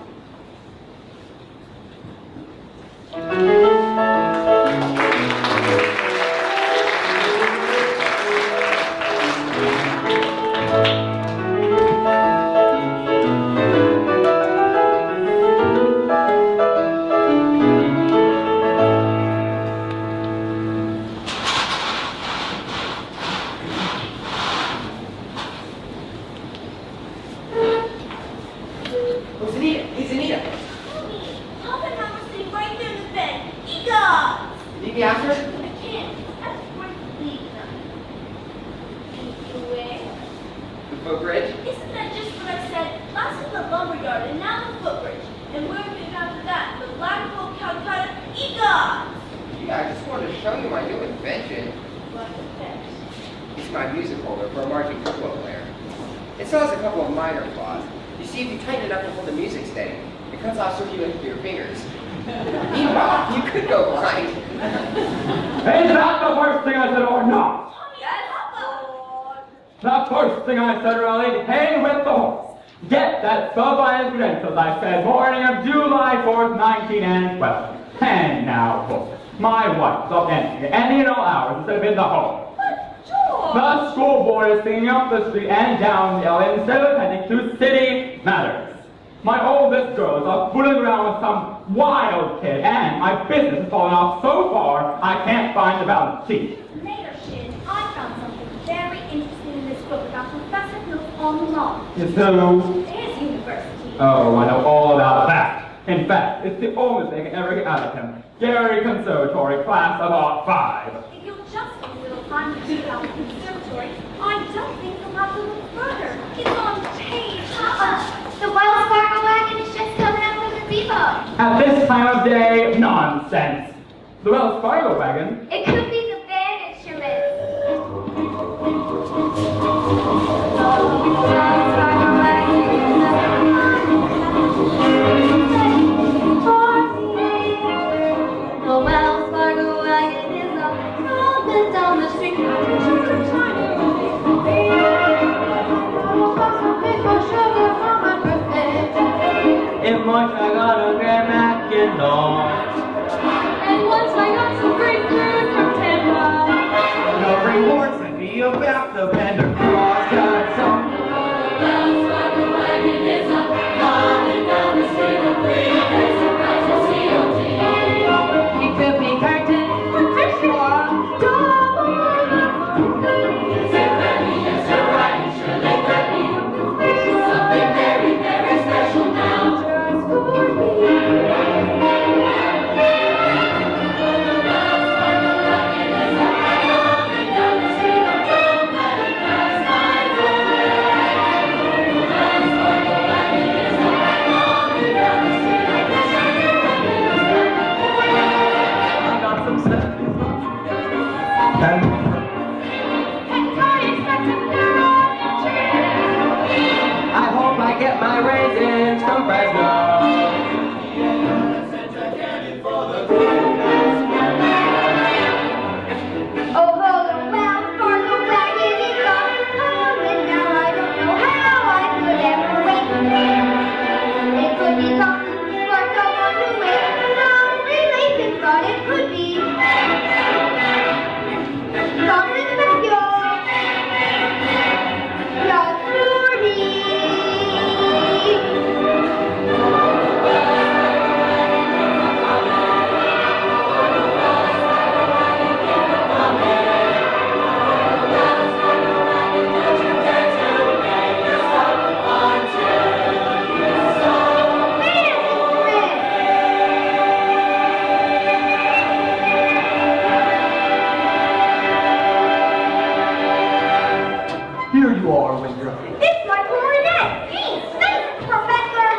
It's Anita. Papa and I were sitting right there in the bed. Ega! Need me after? I can't. I'm going to leave them. Where? The footbridge? Isn't that just what I said? Last in the lumberyard and now the footbridge. And where have been after that? The Blackpool, Calcutta, Ega! Yeah, I just wanted to show you my new invention. What is that? It's my music holder for a marching football player. It still has a couple of minor flaws. You see, if you tighten it up to hold the music steady, it cuts off circulation through your fingers. Meanwhile, you could go blind. Is that the worst thing I said or not? The first thing I said, Raleigh, hey with the horse. Get that sub-line credentials I said morning of July 4th, 1912. And now, folks, my wife's up any and all hours instead of in the home. The school board is singing up the street and down the alley instead of attending to city matters. My oldest girl is off fooling around with some wild kid, and my business has fallen off so far I can't find the balance sheet. Later, Shin, I found something very interesting in this book about Professor Hill's alma mater. So, His university. oh, I know all about that. In fact, it's the only thing I can ever get out of him. Gary Conservatory, class of all 5. If you'll just take a little time to check out the conservatory, I don't think we'll have to look further. It's on page. The Wells Fargo wagon is just coming out from the depot. At this time of day, nonsense. The Wells Fargo wagon? It could be the band instruments. much I gotta get back in law. And once I got some great food from Tampa. No rewards and be about the bender cross got some. He could be curtain, fish or something very, very special now. Just for me. I hope I get my raisins from Fresno. Oh, hold the well for the wagon is off. Oh, and now I don't know how I could ever wait. It could be something for someone who is not related, but it could be something special just for me. Here you are when you're... It's my clarinet! Gee, thanks, Professor!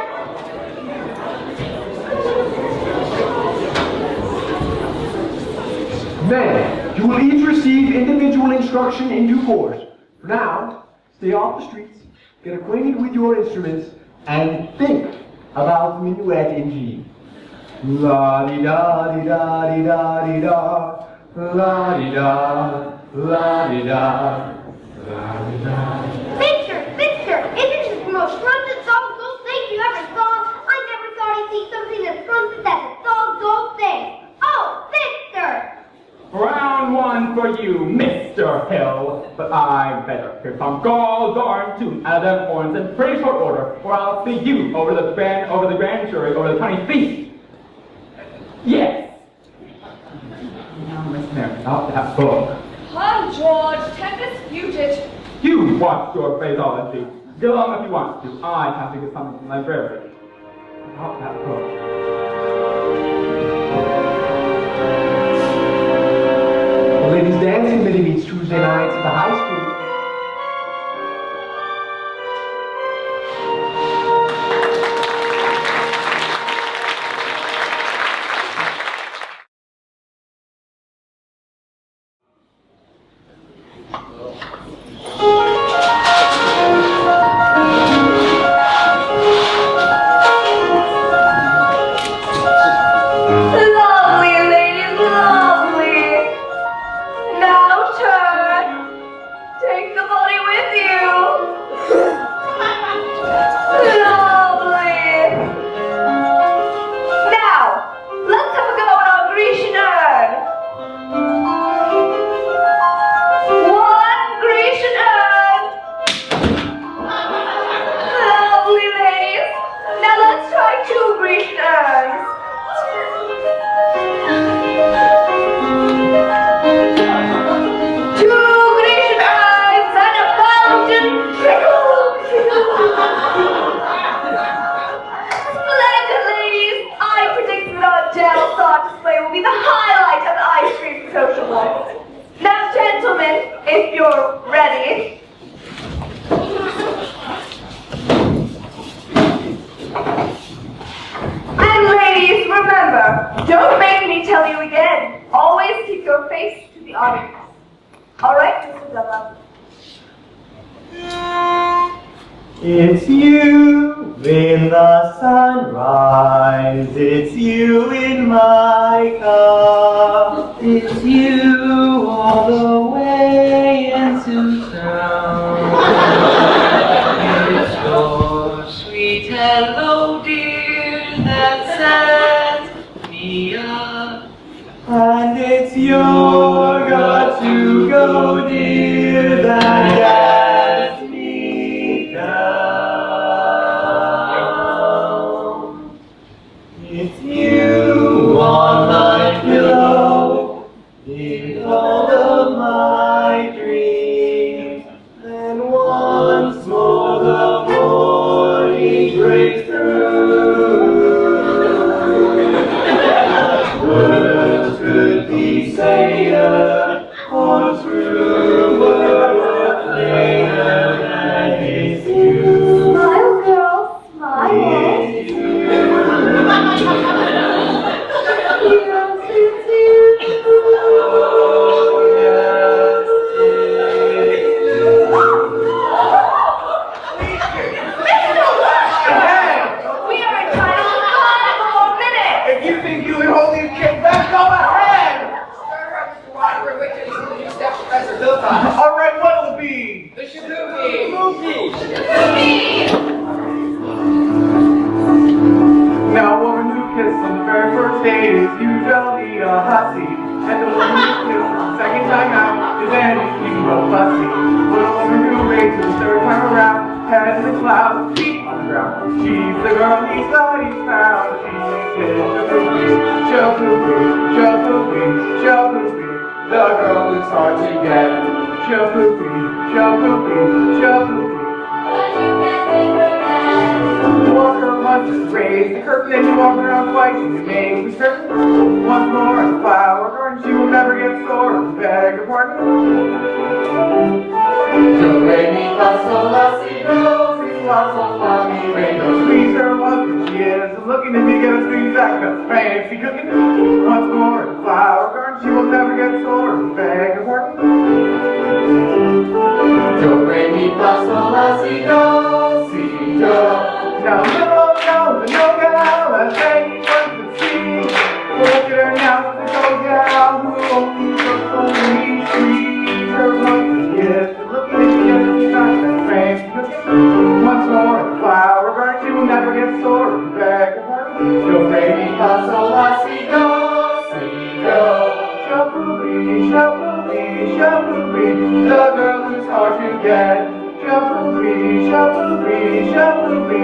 Men, you will each receive individual instruction in due course. For now, stay off the streets, get acquainted with your instruments, and think about the minuet in G. La-di-da-di-da-di-da-di-da, la-di-da, la-di-da, la-di-da. Victor, isn't this the most grunted dog goat thing you ever saw? I never thought I'd see something as grunted as a dog goat thing. Oh, Victor! Round one for you, Mr. Hill. But I better hear some gall darn tune out of them horns in pretty short order, or I'll see you over the grand jury over the 20 feet. Yes. Now listen there, out that book. Come, George, can't dispute it. You watch your phraseology. Go along if you want to. I have to get something from the library. Out that book. The ladies' dance committee meets Tuesday nights at the high school. Lovely, ladies, lovely. Now turn. Take the body with you. Lovely. Now, let's have a go at our Grecian urn. One Grecian urn. Lovely, ladies. Now let's try two Grecian urns. Two Grecian urns and a fountain trickles. Splendid, ladies. I predict that our gel star display will be the highlight of the ice cream social life. Now, gentlemen, if you're ready. And ladies, remember, don't make me tell you again. Always keep your face to the audience. All right, Mr. Della. It's you in the sunrise, it's you in my car, it's you all the way into town. It's your sweet hello, dear, You're got to go, dear, that gets me down. It's you on my pillow, in all of my dreams, and once more the morning breaks through. Words could be saner, or truer later than it's you. Smile, girl, smile. It's you. Yes, it's you. We are entitled to 5 more minutes. If you think you can hold these kids back, go ahead! All right, what'll it be? The Shaboopy! Now, a woman who kissed on the very first date is usually a hussy. And the woman who kissed the second time out is anything but fussy. But a woman who raised the third time around, head in the clouds, feet on the ground. She's the girl he thought he found. She's Shaboopy, Shaboopy, Shaboopy, Shaboopy. The girl who's hard to get. Shaboopy, Shaboopy, Shaboopy. Walk her once and raise the curtain, then you walk around twice and you make me certain. Once more in the flower garden, she will never get sore. Beg your pardon. Do re mi fa sol la si do, si la sol la mi re do. Squeeze her once and she is looking at me, get a sweet sack of fancy cooking. Once more in the flower garden, she will never get sore. Beg your pardon. Do re mi fa sol la si do, si do. Now no gal, as anyone can see. Look at her now, the old gal who only looks so sweet. Squeeze her once and yes, looking at me as she got that fancy cooking. Once more in the flower garden, she will never get sore. Beg your pardon. Do re mi fa sol la si do, si do. Shaboopy, shaboopy, shaboopy. The girl who's hard to get. Shaboopy, shaboopy, shaboopy.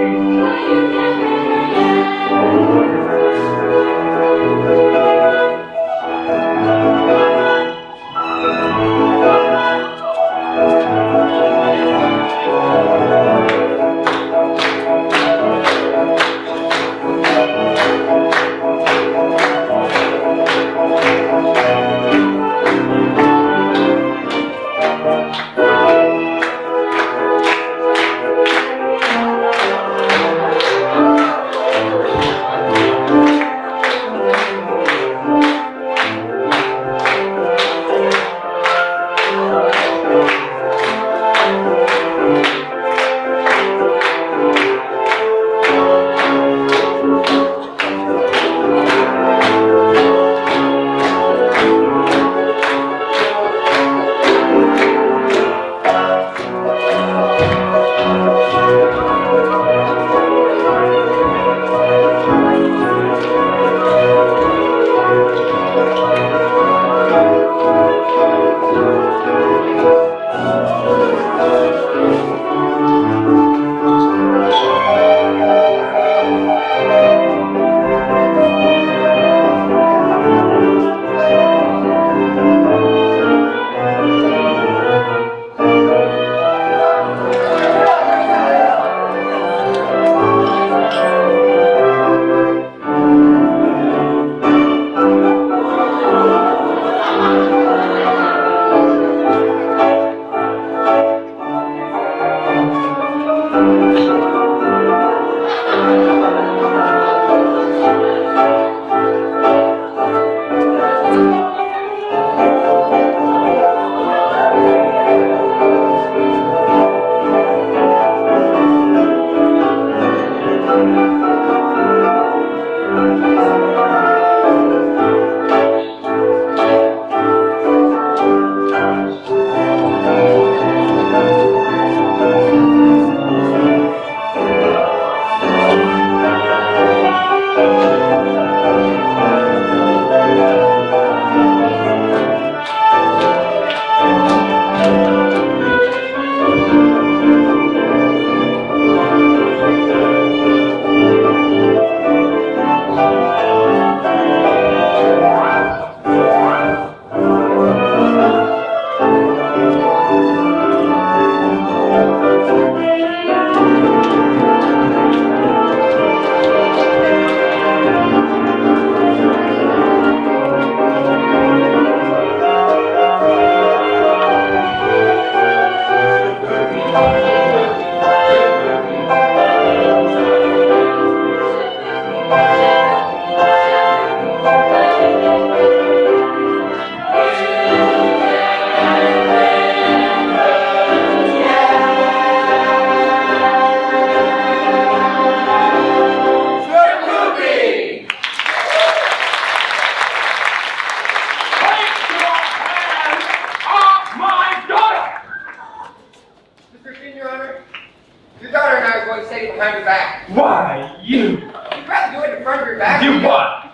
going to say it behind your back. Why, you... You'd rather do it in front of your back. Do what?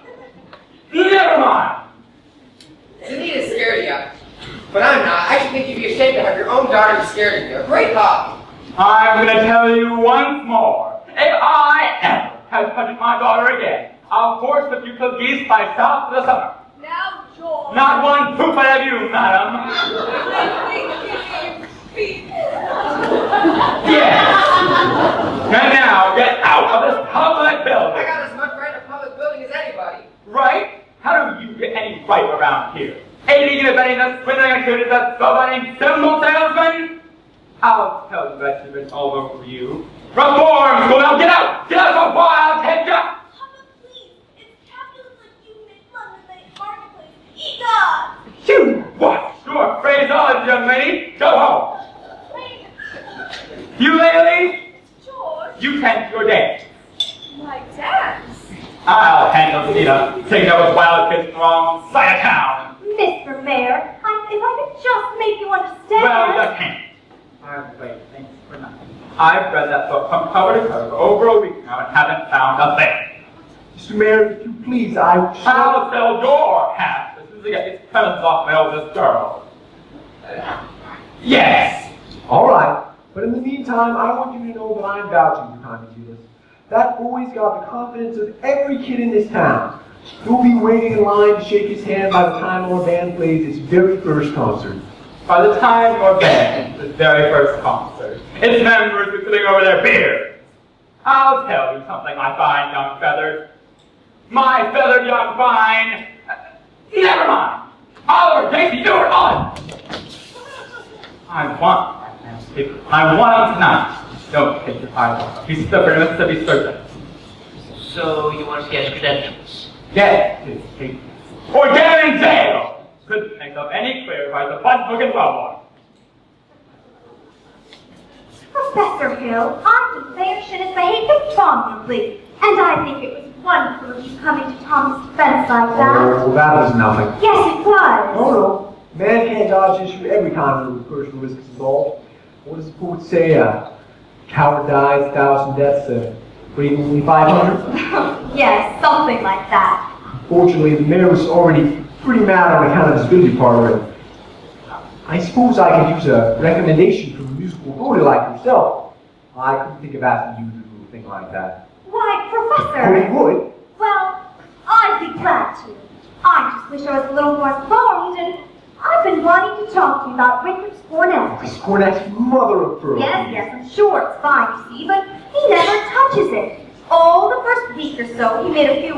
Never mind. Anita's scared of you. But I'm not. I should think you'd be ashamed to have your own daughter scared of you. A great hobby. I'm going to tell you once more. If I ever have touched my daughter again, I'll force the pupil geese by south for the summer. Now, George. Not one poop out of you, madam. Yes. And now, get out of this public building. I got as much right in a public building as anybody. Right? How do you get any right around here? Aiding and abetting the swindling activities of spellbinding symbol salesmen? I'll tell you that it's all over for you. Reform school, now get out! Get out for a while, I'll take you! You what? You're afraid of, young lady? Go home. You lady? George. You tend to your dance. My dance? I'll handle Nita. Taking up with wild kids from the wrong side of town. Mr. Mayor, if I could just make you understand. Well, you can't. I've played things for nothing. I've read that book from cover to cover for over a week now and haven't found a thing. Mr. Mayor, if you please, I'll sell your half as soon as I get these presents off my oldest girl. Yes! All right, but in the meantime, I want you to know that I'm vouching for Tommy Judas. That boy's got the confidence of every kid in this town. You'll be waiting in line to shake his hand by the time our band plays its very first concert. By the time your band, its very first concert, its members are sitting over their beers. I'll tell you something, my fine young feathers. My feathered young fine. Never mind. Oliver, Casey, you are on. I want that man's paper. I want him tonight. Don't take your eyes off. He's stubborn, Mississippi surgeon. So you want to see his credentials? Get his papers. Or get him in jail. Couldn't make up any clearer by the butt book and well one. Professor Hill, I think Mayor should have behaved abominably. And I think it was wonderful of you coming to Tom's defense like that. Oh, that was nothing. Yes, it was. Oh, no. Man can't dodge issue every time there was personal risk involved. What does the poet say? Coward dies, 1,000 deaths, breathing only 500? Yes, something like that. Fortunately, the mayor was already pretty mad on account of his billiard parlor. I suppose I could use a recommendation from a musical voter like yourself. I couldn't think of asking you to do a thing like that. Why, Professor? Oh, you would? Well, I'd be glad to. I just wish I was a little more informed, and I've been wanting to talk to you about Richard's cornet. Miss Cornet's mother of pearl. Yes, I'm sure it's fine, you see, but he never touches it. Oh, the first week or so, he made a few,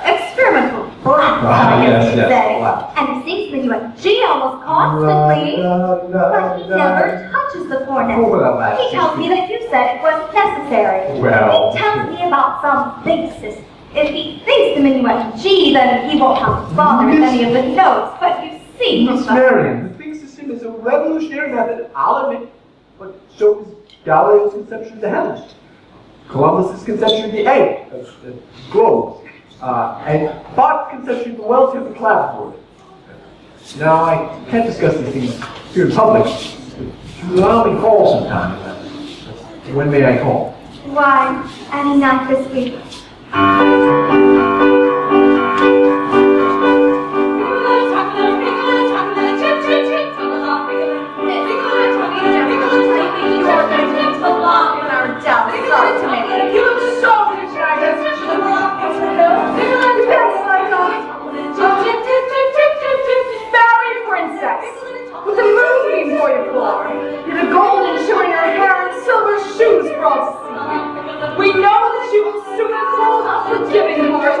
experimental blasts, I guess you'd say. And he sings the duet G almost constantly, but he never touches the cornet. He tells me that you said it was necessary. Well. He tells me about some basis. If he thinks the minuet in G, then he won't have to bother with any of the notes, but you see... Miss Marion, the thing system is a revolutionary method, I'll admit, but so is Galileo's conception of the heavens. Columbus's conception of the egg, the globe, and Bach's conception of the well-tipped clapboard. Now, I can't discuss these things here in public, but you will allow me to call sometime. When may I call? Why, any night this week. With a moonbeam for your floor, with a golden shimmering her hair and silver shoes for all to see. We know that you will soon unfold a forgiving heart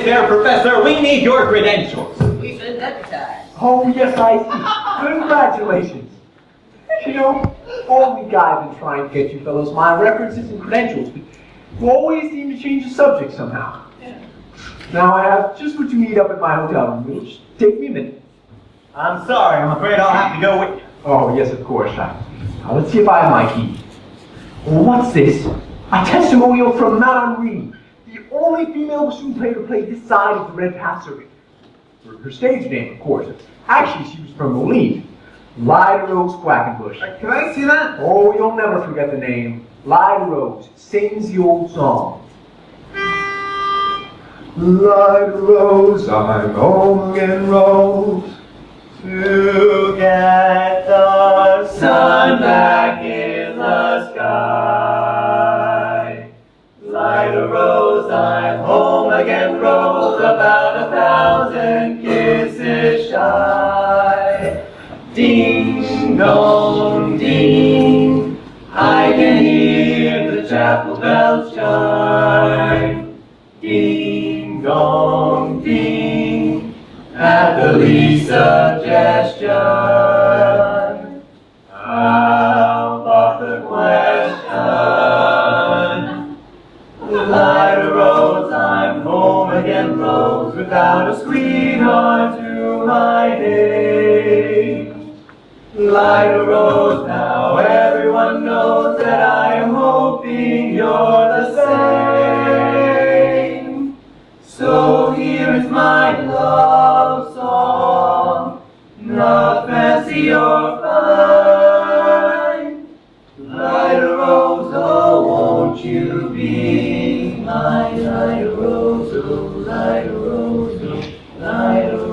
is there, Professor? We need your credentials. We've been deputized. Oh, yes, I see. Congratulations. You know, all week I've been trying to get you fellows my references and credentials, but you always seem to change the subject somehow. Now I have just what you need up at my hotel room. It'll just take me a minute. I'm sorry, I'm afraid I'll have to go with you. Oh, yes, of course. Now, let's see if I have my key. Well, what's this? A testimonial from Madame Reed, the only female bassoon player to play this side of the Red Path Circuit. Her stage name, of course. Actually, she was from Moline. Lyda Rose Quackenbush. Can I see that? Oh, you'll never forget the name. Lyda Rose sings the old song. Lyda Rose, I'm home again, Rose. To get the sun back in the sky. Lyda Rose, I'm home again, Rose, about 1,000 kisses shy. Ding dong ding, I can hear the chapel bells chime. Ding dong ding, at the least suggestion. How about the question? Lyda Rose, I'm home again, Rose, without a sweetheart to my name. Lyda Rose, now everyone knows that I am hoping you're the same. So here is my love song, not fancy or fine. Lyda Rose, oh, won't you be my Lyda Rose, oh, Lyda Rose, oh, Lyda Rose.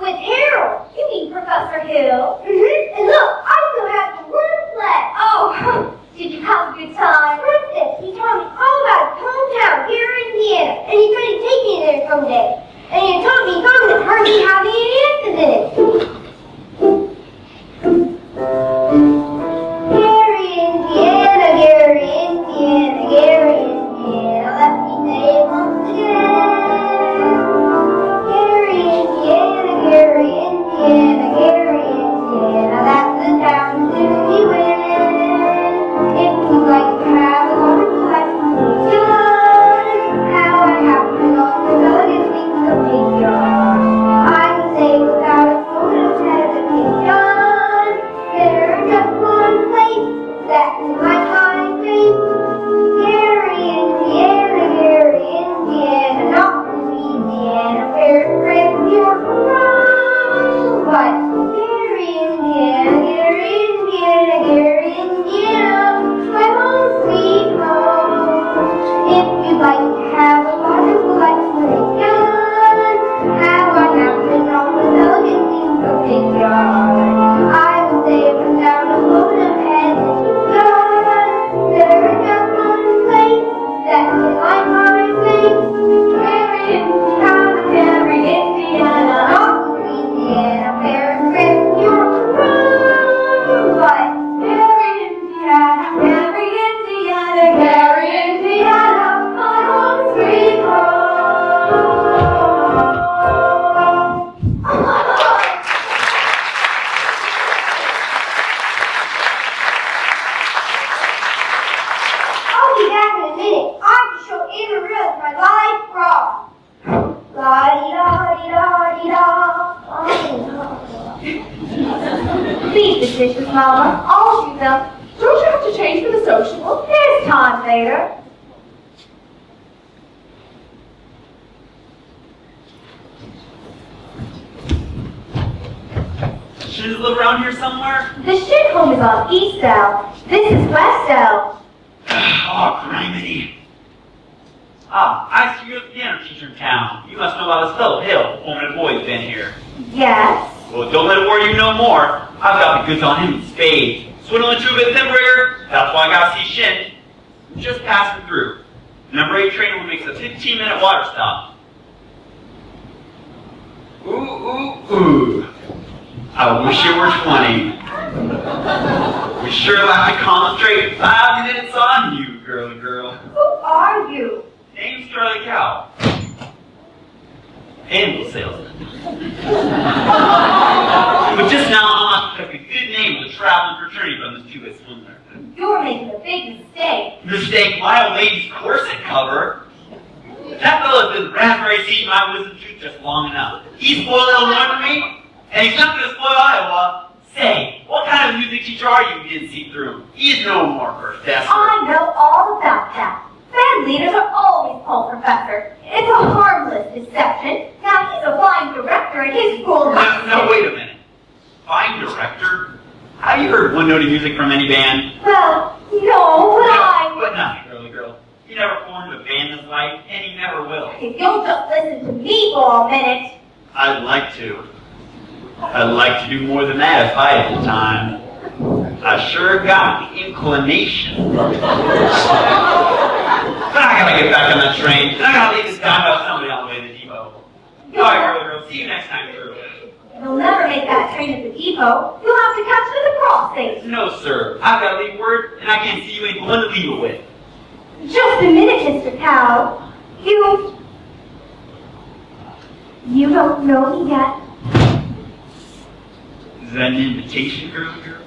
With Bill. And look, I still have the words left. Oh, did you have a good time? Princess, he told me all about his hometown here in Indiana, and he said he'd take me there someday. And he told me that hardly have any answers in it. Gary, Indiana, Gary, Indiana, Gary, Indiana, let me say it once again. Gary, Indiana, Gary, Indiana, Gary, Indiana, that's the town to be in. If you'd like to have a wonderful explanation, how I happen to know the elegant things of nature, I would say without a moment of hesitation, there's just one place that in my mind thinks, Gary, Indiana, Gary, Indiana, not Louisiana, where you're from. But Gary, Indiana, Gary, Indiana, Gary, Indiana, my home sweet home. If you'd like to have a wonderful explanation, how I happen on the elegant things of nature, I would say without a moment of hesitation, there is just one place that in my mind thinks, Gary, Indiana, Gary, Indiana, not Louisiana, where you're from. But Gary, Indiana, Gary, Indiana, Gary, Indiana, my home sweet home. I'll be back in a minute. I have to show Amarillo my live frog. La-di-da-di-da-di-da. Please, the dishes, Mama. I'll do them. Don't you have to change for the sociable? There's time later. Should live around here somewhere? The shit home is on East L. This is West L. Oh, criminy. Ah, I see you're the piano teacher in town. You must know about Estella Hill, woman and boy's been here. Yes. Well, don't let it worry you no more. I've got the goods on him in spades. Swindling 2-bit Timberrigger, that's why I got to see Shin. I'm just passing through. Number 8 train makes a 15-minute water stop. Ooh, ooh, ooh. I wish it were 20. We sure like to concentrate 5 minutes on you, girly girl. Who are you? Name's Charlie Cow. Animal salesman. But just now, I took a good name with a traveling fraternity from this 2-bit swindler. You're making a big mistake. Mistake my old lady's corset cover. That fella's been the raspberry seed in my wisdom tooth just long enough. He spoiled Illinois for me, and he's not going to spoil Iowa. Say, what kind of music teacher are you didn't see through? He's no more professor. I know all about that. Band leaders are always called professor. It's a harmless deception. Now, he's a fine director at his school. No, wait a minute. Fine director? Have you heard one note of music from any band? Well, no, But nothing, girly girl. He never formed a band in his life, and he never will. If you'll just listen to me for a minute. I'd like to. I'd like to do more than that if I had the time. I sure got the inclination. But I gotta get back on that train, and I gotta leave this dime about somebody on the way to the depot. Alright, girly girl, see you next time through. You'll never make that train at the depot. You'll have to catch it at the crossing. No, sir. I've got to leave word, and I can't see you ain't the one to leave it with. Just a minute, Mr. Cow. You don't know me yet. Is that an invitation, girly girl?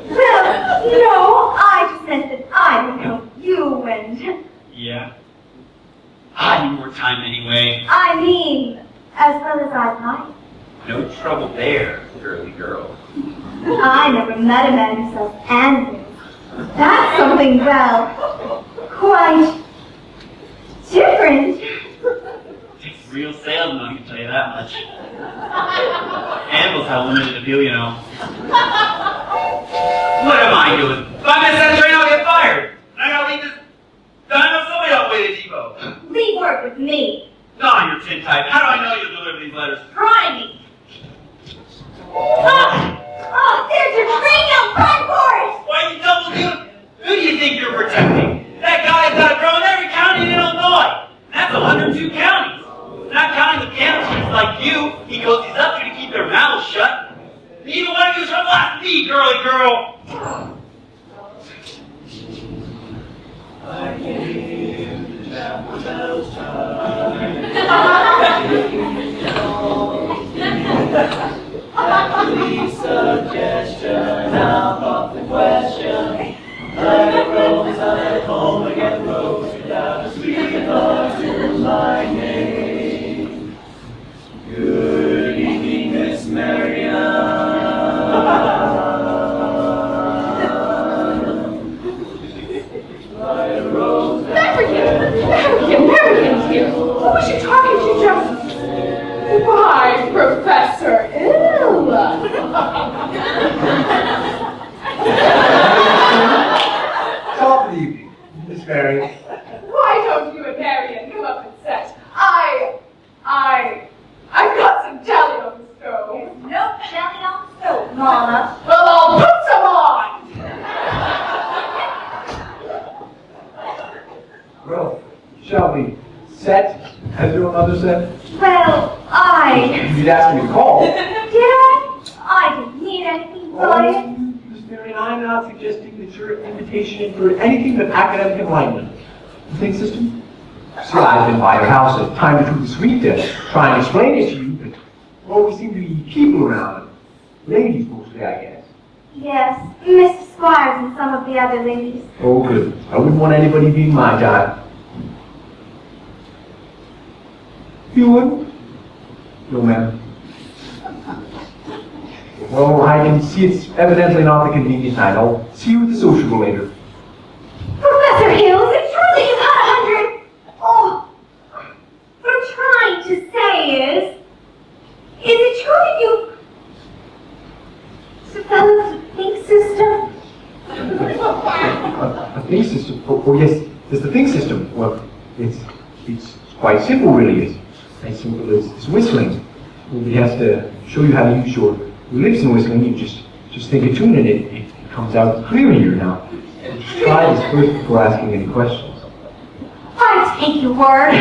Well, no, I just meant that I would know you and... Yeah. I need more time anyway. I mean, as well as I'd like. No trouble there, girly girl. I never met a man who sells anvils. That's something, well, quite different. Takes real salesman, I can tell you that much. Anvils have limited appeal, you know. What am I doing? If I miss that train, I'll get fired. And I gotta leave this dime of somebody on the way to depot. Leave work with me. Don, you're tin type. How do I know you'll deliver these letters? Try me. Ah! don't use her last knee, girly girl! I came to chapel bells chime. Happily suggestion, out of the question. I rose, I home again, rose without a sweetheart to my name. Good evening, Miss Marianne. I rose Marian's here. Who was you talking to, Joseph? Why, Professor Ill. Top of the evening, Miss Marion. Why don't you and Marian come up and set? I've got some jelly on the stove. Nope, jelly on the stove, Mama. Well, I'll put some on. Well, shall we set, as your mother said? Well, You'd ask me to call. Did I? I didn't need anything for it. Miss Marion, I'm not suggesting that your invitation in for anything but academic enlightenment. The think system? See, I've been by your house at time to truth this week to try and explain it to you, but there always seem to be people around. Ladies mostly, I guess. Yes, Mr. Squires and some of the other ladies. Oh, good. I wouldn't want anybody being my type. You wouldn't? No, ma'am. Well, I can see it's evidently not the convenient night. I'll see you at the sociable later. Professor Hill, is it true that you've had 100? Oh, what I'm trying to say is it true that you've developed a think system? A think system? Oh, yes, there's the think system. Well, it's quite simple, really. It's as simple as whistling. Nobody has to show you how to use your lips in whistling. You just think a tune and it comes out clearlier now. Try this first before asking any questions. I take your word.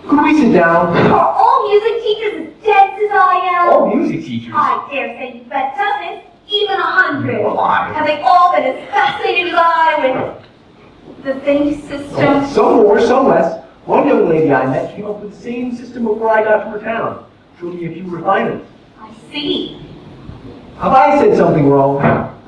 Could we sit down? Are all music teachers as dense as I am? All music teachers? I dare say you bet dozens, even 100. Well, Have they all been as fascinated as I with the think system? Some more, some less. One young lady I met came up with the same system before I got to her town. Showed me a few refinements. I see. Have I said something wrong?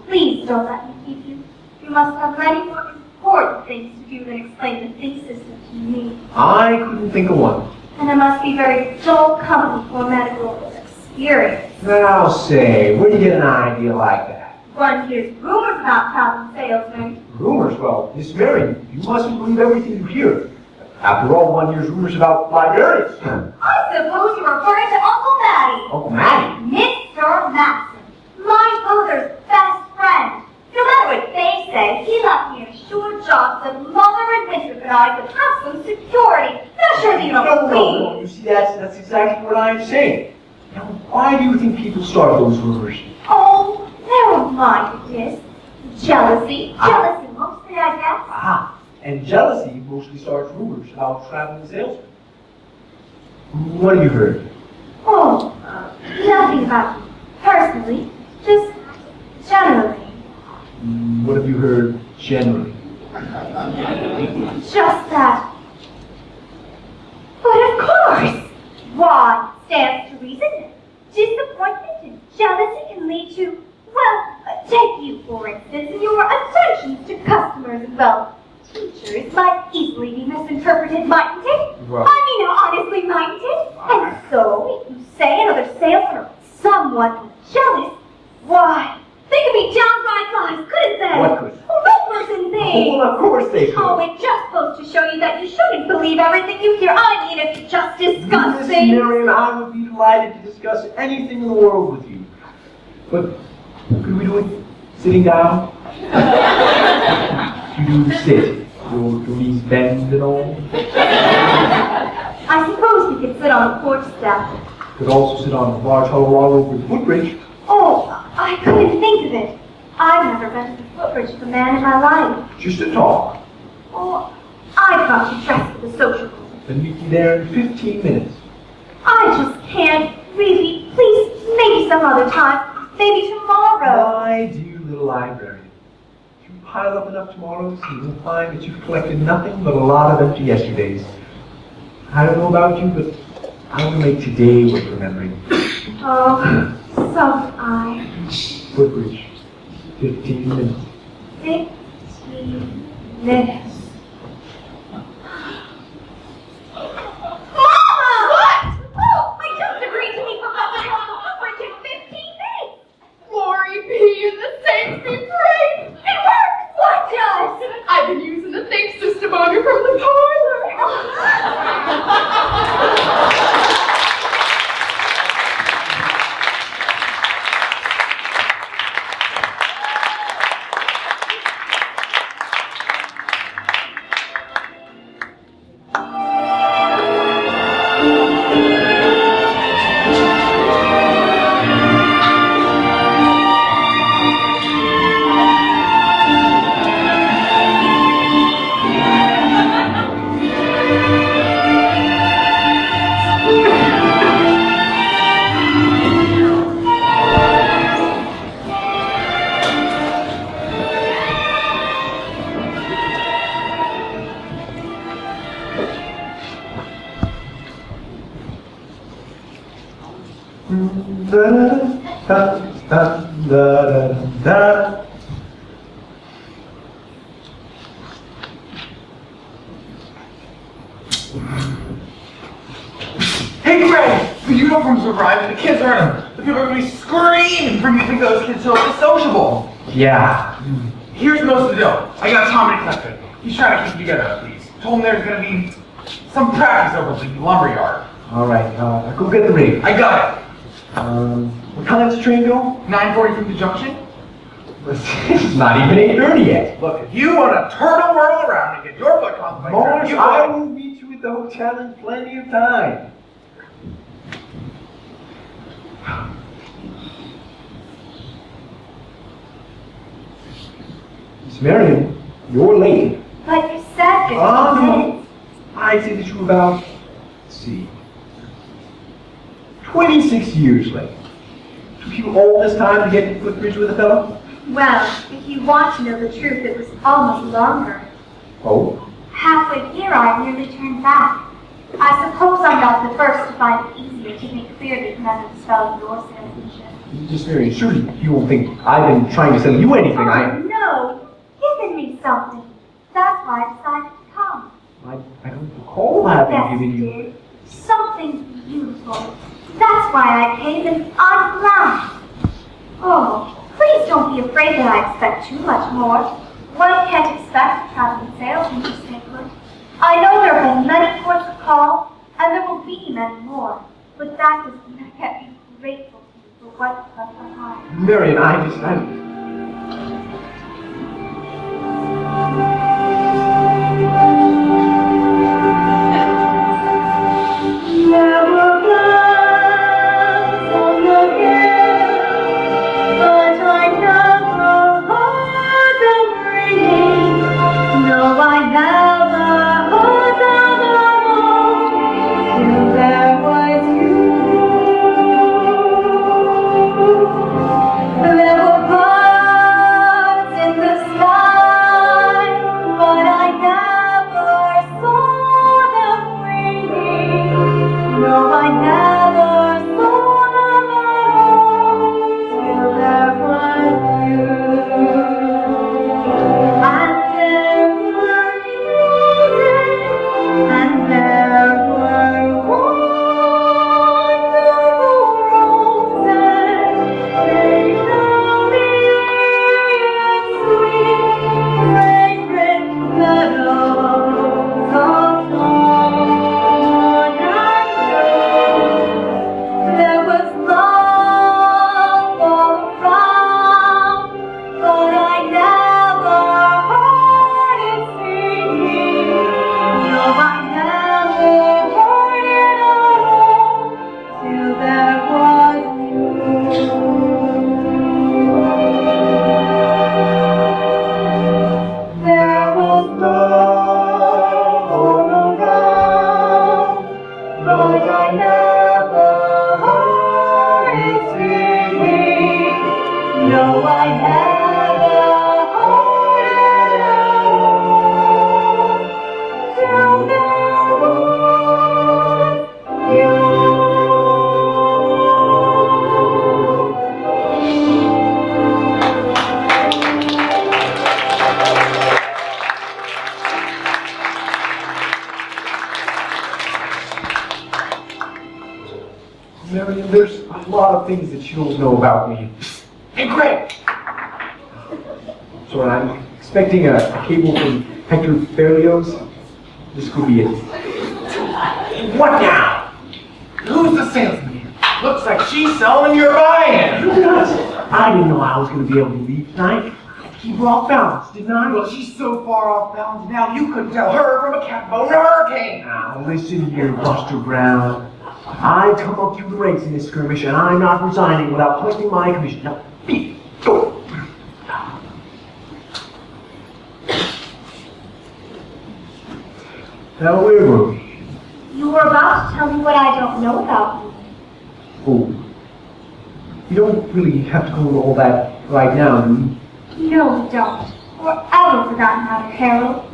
Please don't let me keep you. You must have many more important things to do than explain the think system to me. I couldn't think of one. And it must be very dull company for a man of your experience. Now say, where do you get an idea like that? One hears rumors about town salesmen. Rumors? Well, Miss Mary, you mustn't believe everything you hear. After all, one hears rumors about librarians. I suppose you're referring to Uncle Matty. Uncle Matty? Mr. Matson, my mother's best friend. No matter what they say, he left me a sure job that Mother and Winter and I could have some security. Not sure that you don't believe. No, you see, that's exactly what I'm saying. Now, why do you think people start those rumors? Oh, narrow-mindedness. Jealousy. Jealousy mostly, I guess. Ah, and jealousy mostly starts rumors about traveling salesmen. What have you heard? Oh, nothing about me. Personally, just generally. What have you heard generally? Just that. But of course! Why, it stands to reason that disappointment and jealousy can lead to, well, take you for instance, in your attentions to customers and, well, teachers might easily be misinterpreted, mightn't it? Well, I mean, honestly, mightn't it? And so, if you say another salesman or someone is jealous, why, they could be downright lies, couldn't they? What could? Rumors and things. Well, of course they could. Oh, it just goes to show you that you shouldn't believe everything you hear. I mean, it's just disgusting. Miss Marion, I would be delighted to discuss anything in the world with you. But could we do it sitting down? You do sit. Your knees bend and all. I suppose we could sit on the porch step. Could also sit on a large hollow log over the footbridge. Oh, I couldn't think of it. I've never been to the footbridge with a man in my life. Just to talk. Oh, I've got to dress for the sociable. Then meet you there in 15 minutes. I just can't really. Please, maybe some other time. Maybe tomorrow. My dear little librarian, if you pile up enough tomorrows, you will find that you've collected nothing but a lot of empty yesterdays. I don't know about you, but I want to make today worth remembering. Oh, so do I. Footbridge, 15 minutes. 15 minutes. Glory be and the saints be praised! It works! What does? I've been using the think system on you from the parlor. Hey, Greg! The uniforms arrived and the kids earn them. The people are going to be screaming for you to think those kids so sociable. Yeah. Here's most of the dough. I got Tommy collected. He's trying to keep it together, please. Told him there's going to be some practice over the lumberyard. All right, go get the rig. I got it. What time's the train go? 9:40 from the junction. It's not even 8:30 yet. Look, if you want to turtle whirl around and get your foot caught in my Morris, you I will. will meet you at the hotel in plenty of time. Miss Marion, you're late. But you said 15 minutes. I'd say that you were about, let's see, 26 years late. Took you all this time to get to Footbridge with a fellow? Well, if you want to know the truth, it was almost longer. Oh? Halfway here, I nearly turned back. I suppose I'm not the first to find it easier to think clearly than under the spell of your salesmanship. Miss Marion, surely you won't think I've been trying to sell you anything. Oh, no! Given me something. That's why I decided to come. I don't recall having Yes, given you... dear. Something beautiful. That's why I came, and I'm glad. Oh, please don't be afraid that I expect too much more. One can't expect a traveling salesman to stay put. I know there have been many ports of call, and there will be many more. But that does not get me grateful to you for what you left behind. Marion, There were clouds on the hill, but I never heard them ringing. No, I never heard them at all, till there was you. There were a lot of things that you don't know about me. Hey, Greg! So I'm expecting a cable from Hector Berlioz. This could be it. What now? Who's the salesman here? Looks like she's selling your buy-in. I didn't know I was going to be able to leave tonight. Keep her off balance, didn't I? Well, she's so far off balance now, you couldn't tell her from a cat bone hurricane. Now, listen here, Buster Brown. I come up through the ranks in this skirmish, and I'm not resigning without collecting my commission. Now, beat, go. Now, where were we? You were about to tell me what I don't know about you. Oh. You don't really have to go into all that right now, do you? No, we don't. Or ever for that matter, Harold.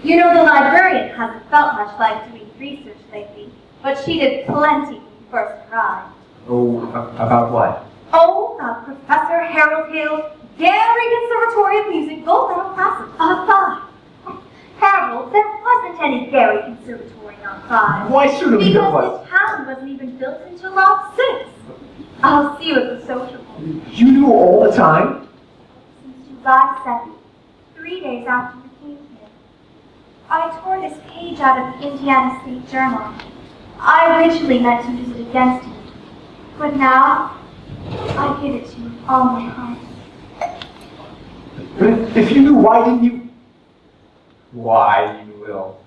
You know the librarian hasn't felt much like doing research lately, but she did plenty when you first arrived. Oh, about what? Oh, about Professor Harold Hill's Gary Conservatory of Music Gold Medal classes on 5. Harold, there wasn't any Gary Conservatory on 5. Why, certainly there was. Because this town wasn't even built until on 6. I'll see you at the sociable. You knew all the time? Since July 7th, 3 days after you came here. I tore this page out of the Indiana State Journal. I originally meant to use it against you, but now I give it to you with all my heart. But if you knew, why didn't you? Why, you will.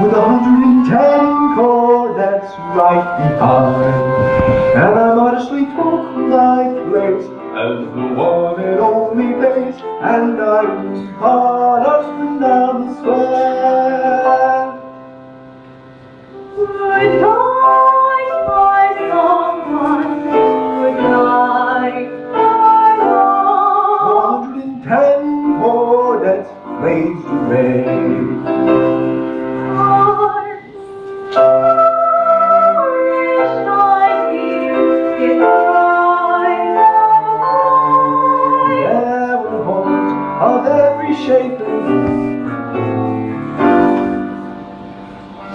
With 110 cordets right behind, and I modestly took my place as the one and only face, and I moved hard up and down the square. Good night, my someone, good night, my 110 cordets blazed array. Of every shape and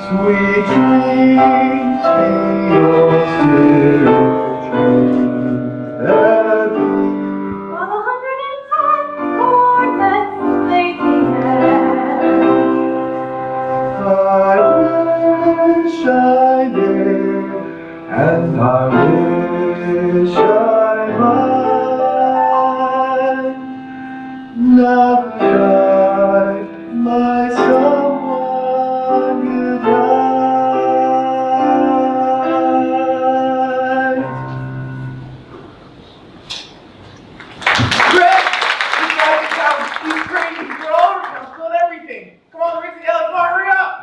sweet dreams be your still dreams that be. 110 cordets making air. I wish I did, and I wish I might. Now I, my someone goodnight. Greg! This guy's down. He's crazy. You're all over town, spilled everything. Come on, the Riggs and Yellow, come on, hurry up!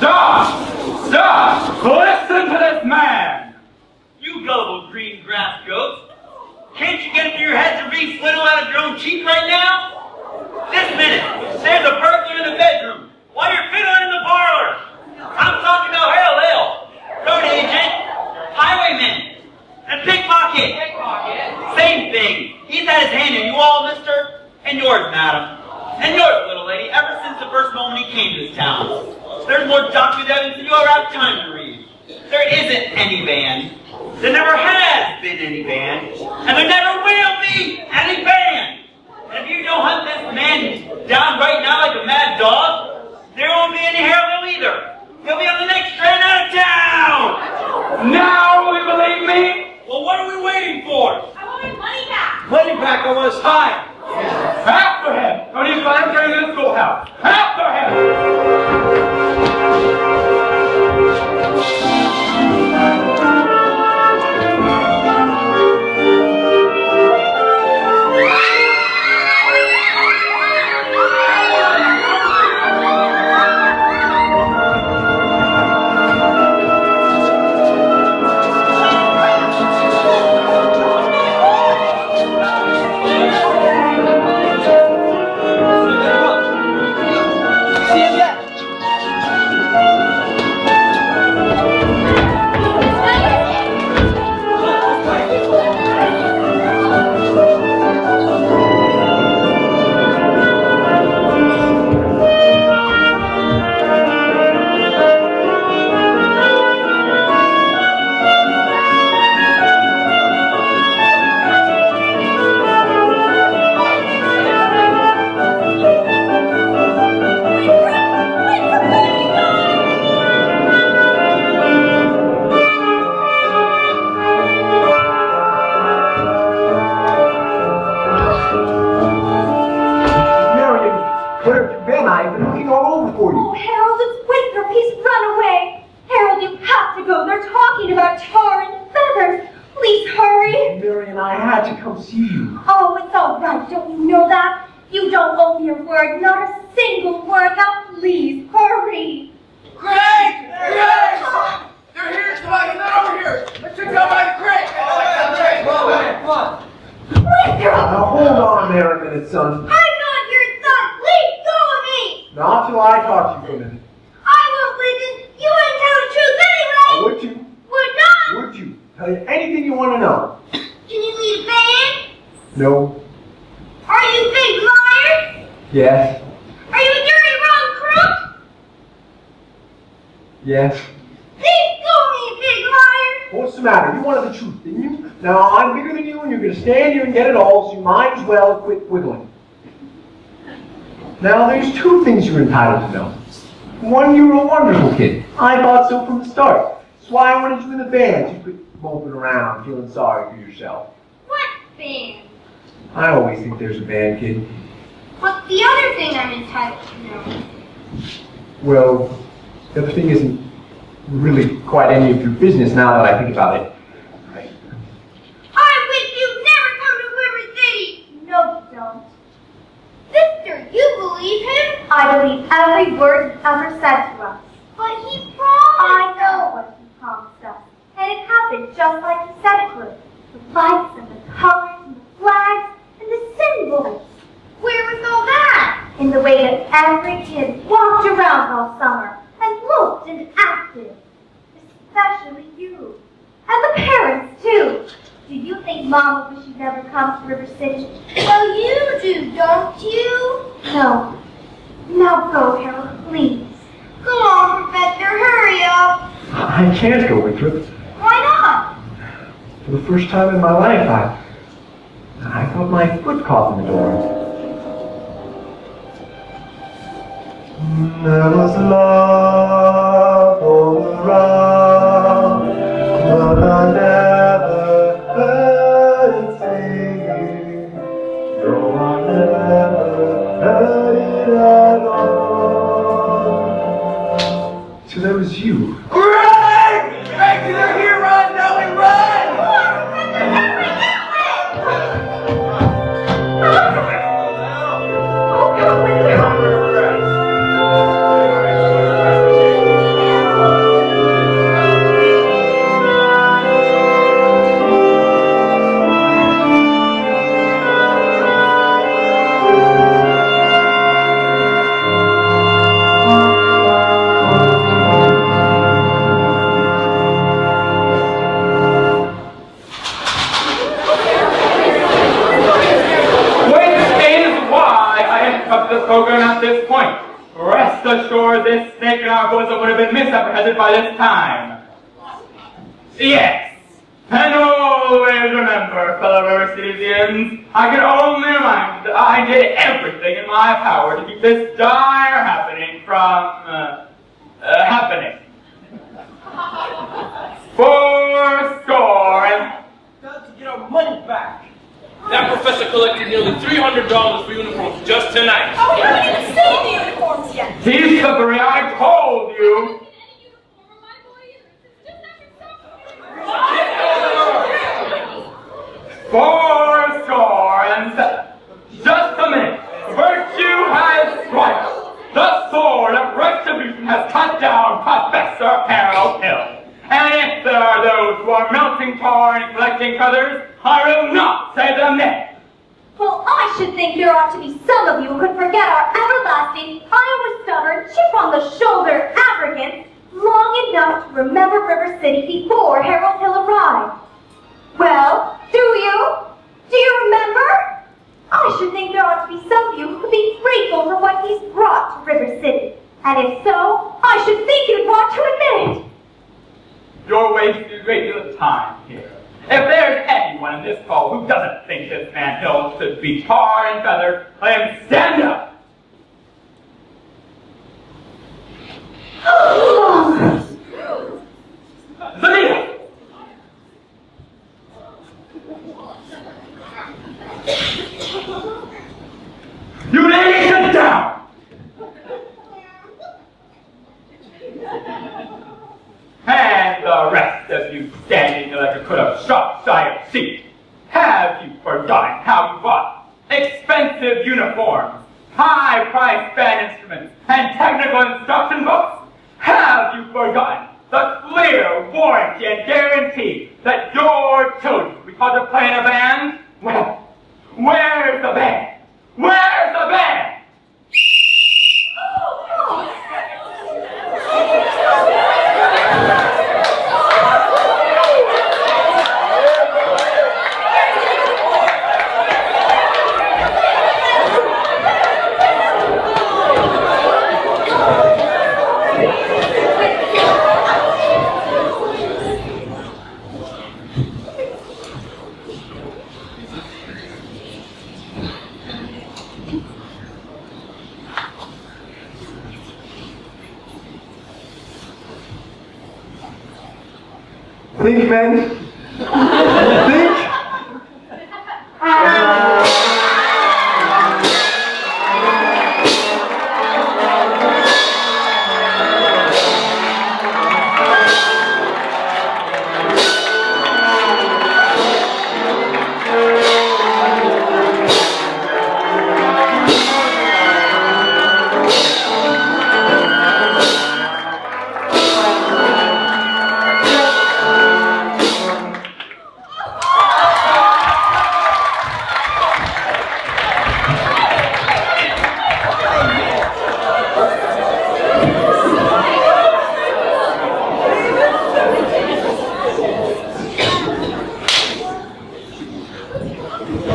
Stop! Stop! Listen to this man! You gullible green grass goats! Can't you get it through your head to re-swindle out of your own cheek right now? This minute, there's a burglar in the bedroom, while you're fiddling in the parlor! I'm talking about Harold Hill, road agent, highwayman, and pickpocket! Same thing. He's had his hand in you all, mister, and yours, madam, and yours, little lady, ever since the first moment he came to this town. There's more documented evidence than you ever have time to read. There isn't any band. There never has been any band. And there never will be any band. And if you don't hunt this man down right now like a mad dog, there won't be any Harold Hill either. He'll be on the next train out of town. Now will you believe me? Well, what are we waiting for? I want my money back. Money back, I want to time. After him! When he's entering the schoolhouse. After him! I've been looking all over for you. Oh, Harold, it's Winthrop. He's run away. Harold, you have to go. They're talking about tar and feathers. Please hurry. Marion, I had to come see you. Oh, it's all right. Don't you know that? You don't owe me a word, not a single word. Now, please, hurry. Greg! Greg! They're here talking, not over here. Let's go by the crate. Come on. Winthrop! Now hold on there a minute, son. I'm not your son. Please go with me. Not till I talk to you for a minute. I won't listen. You ain't tell the truth anyway. Would you? Would not. Would you? Tell you anything you want to know. Can you lead a band? No. Are you a big liar? Yes. Are you a dirty, wrong crook? Yes. Please call me a big liar. What's the matter? You wanted the truth, didn't you? Now I'm bigger than you and you're going to stand here and get it all, so you might as well quit wiggling. Now there's two things you're entitled to know. One, you were a wonderful kid. I thought so from the start. That's why I wanted you in the band, so you quit moping around, feeling sorry for yourself. What band? I always think there's a band, kid. What's the other thing I'm entitled to know? Well, the other thing isn't really quite any of your business now that I think about it. I wish you'd never come to River City. No, you don't. Sister, you believe him? I believe every word he's ever said to us. But he promised. I know what he promised us. And it happened just like he said it would. The lights and the colors and the flags and the symbols. Where was all that? In the way that every kid walked around all summer and looked and acted. Especially you. And the parents, too. Do you think Mom would wish you'd never come to River City? Well, you do, don't you? No. Now go, Harold, please. Come on, Professor, hurry up. I can't go, Winthrop. Why not? For the first time in my life, I thought my foot caught in the door. There was love all around, but I never heard it singing. No, I never heard it at all. So that was you. Greg! Greg, they're here, run! Now we run! Oh, come with me. This program at this point. Rest assured this snake in our bosom would have been misapprehended by this time. Yes. And always remember, fellow River Citizens, I can only remind you that I did everything in my power to keep this dire happening from, happening. 4 score and... Got to get our money back. That professor collected nearly $300 for uniforms just tonight. Oh, we haven't even seen the uniforms yet. He's slippery, I told you. Fourscore and seven. Just a minute. Virtue has strikes. The sword of retribution has cut down Professor Harold Hill. And if there are those who are melting tar and collecting feathers, I will not say them nay. Well, I should think there ought to be some of you who could forget our everlasting, Iowa-stubborn, chip-on-the-shoulder arrogance long enough to remember River City before Harold Hill arrived. Well, do you? Do you remember? I should think there ought to be some of you who could be grateful for what he's brought to River City. And if so, I should think you'd want to admit it. You're wasting a great deal of time here. If there's anyone in this hall who doesn't think this man Hill should be tar and feathered, let him stand up. Zanita! You lady, sit down! And the rest of you standing like a could have shot shy of seat. Have you forgotten how you bought expensive uniforms, high-priced band instruments, and technical instruction books? Have you forgotten the clear warranty and guarantee that your children will be taught to play in a band? Well, where's the band? Where's the band? Think, men. Think.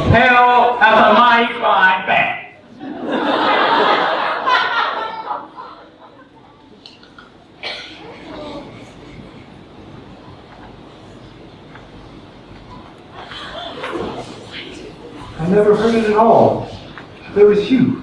Hill has a mighty fine band. I never heard it at all. There was you.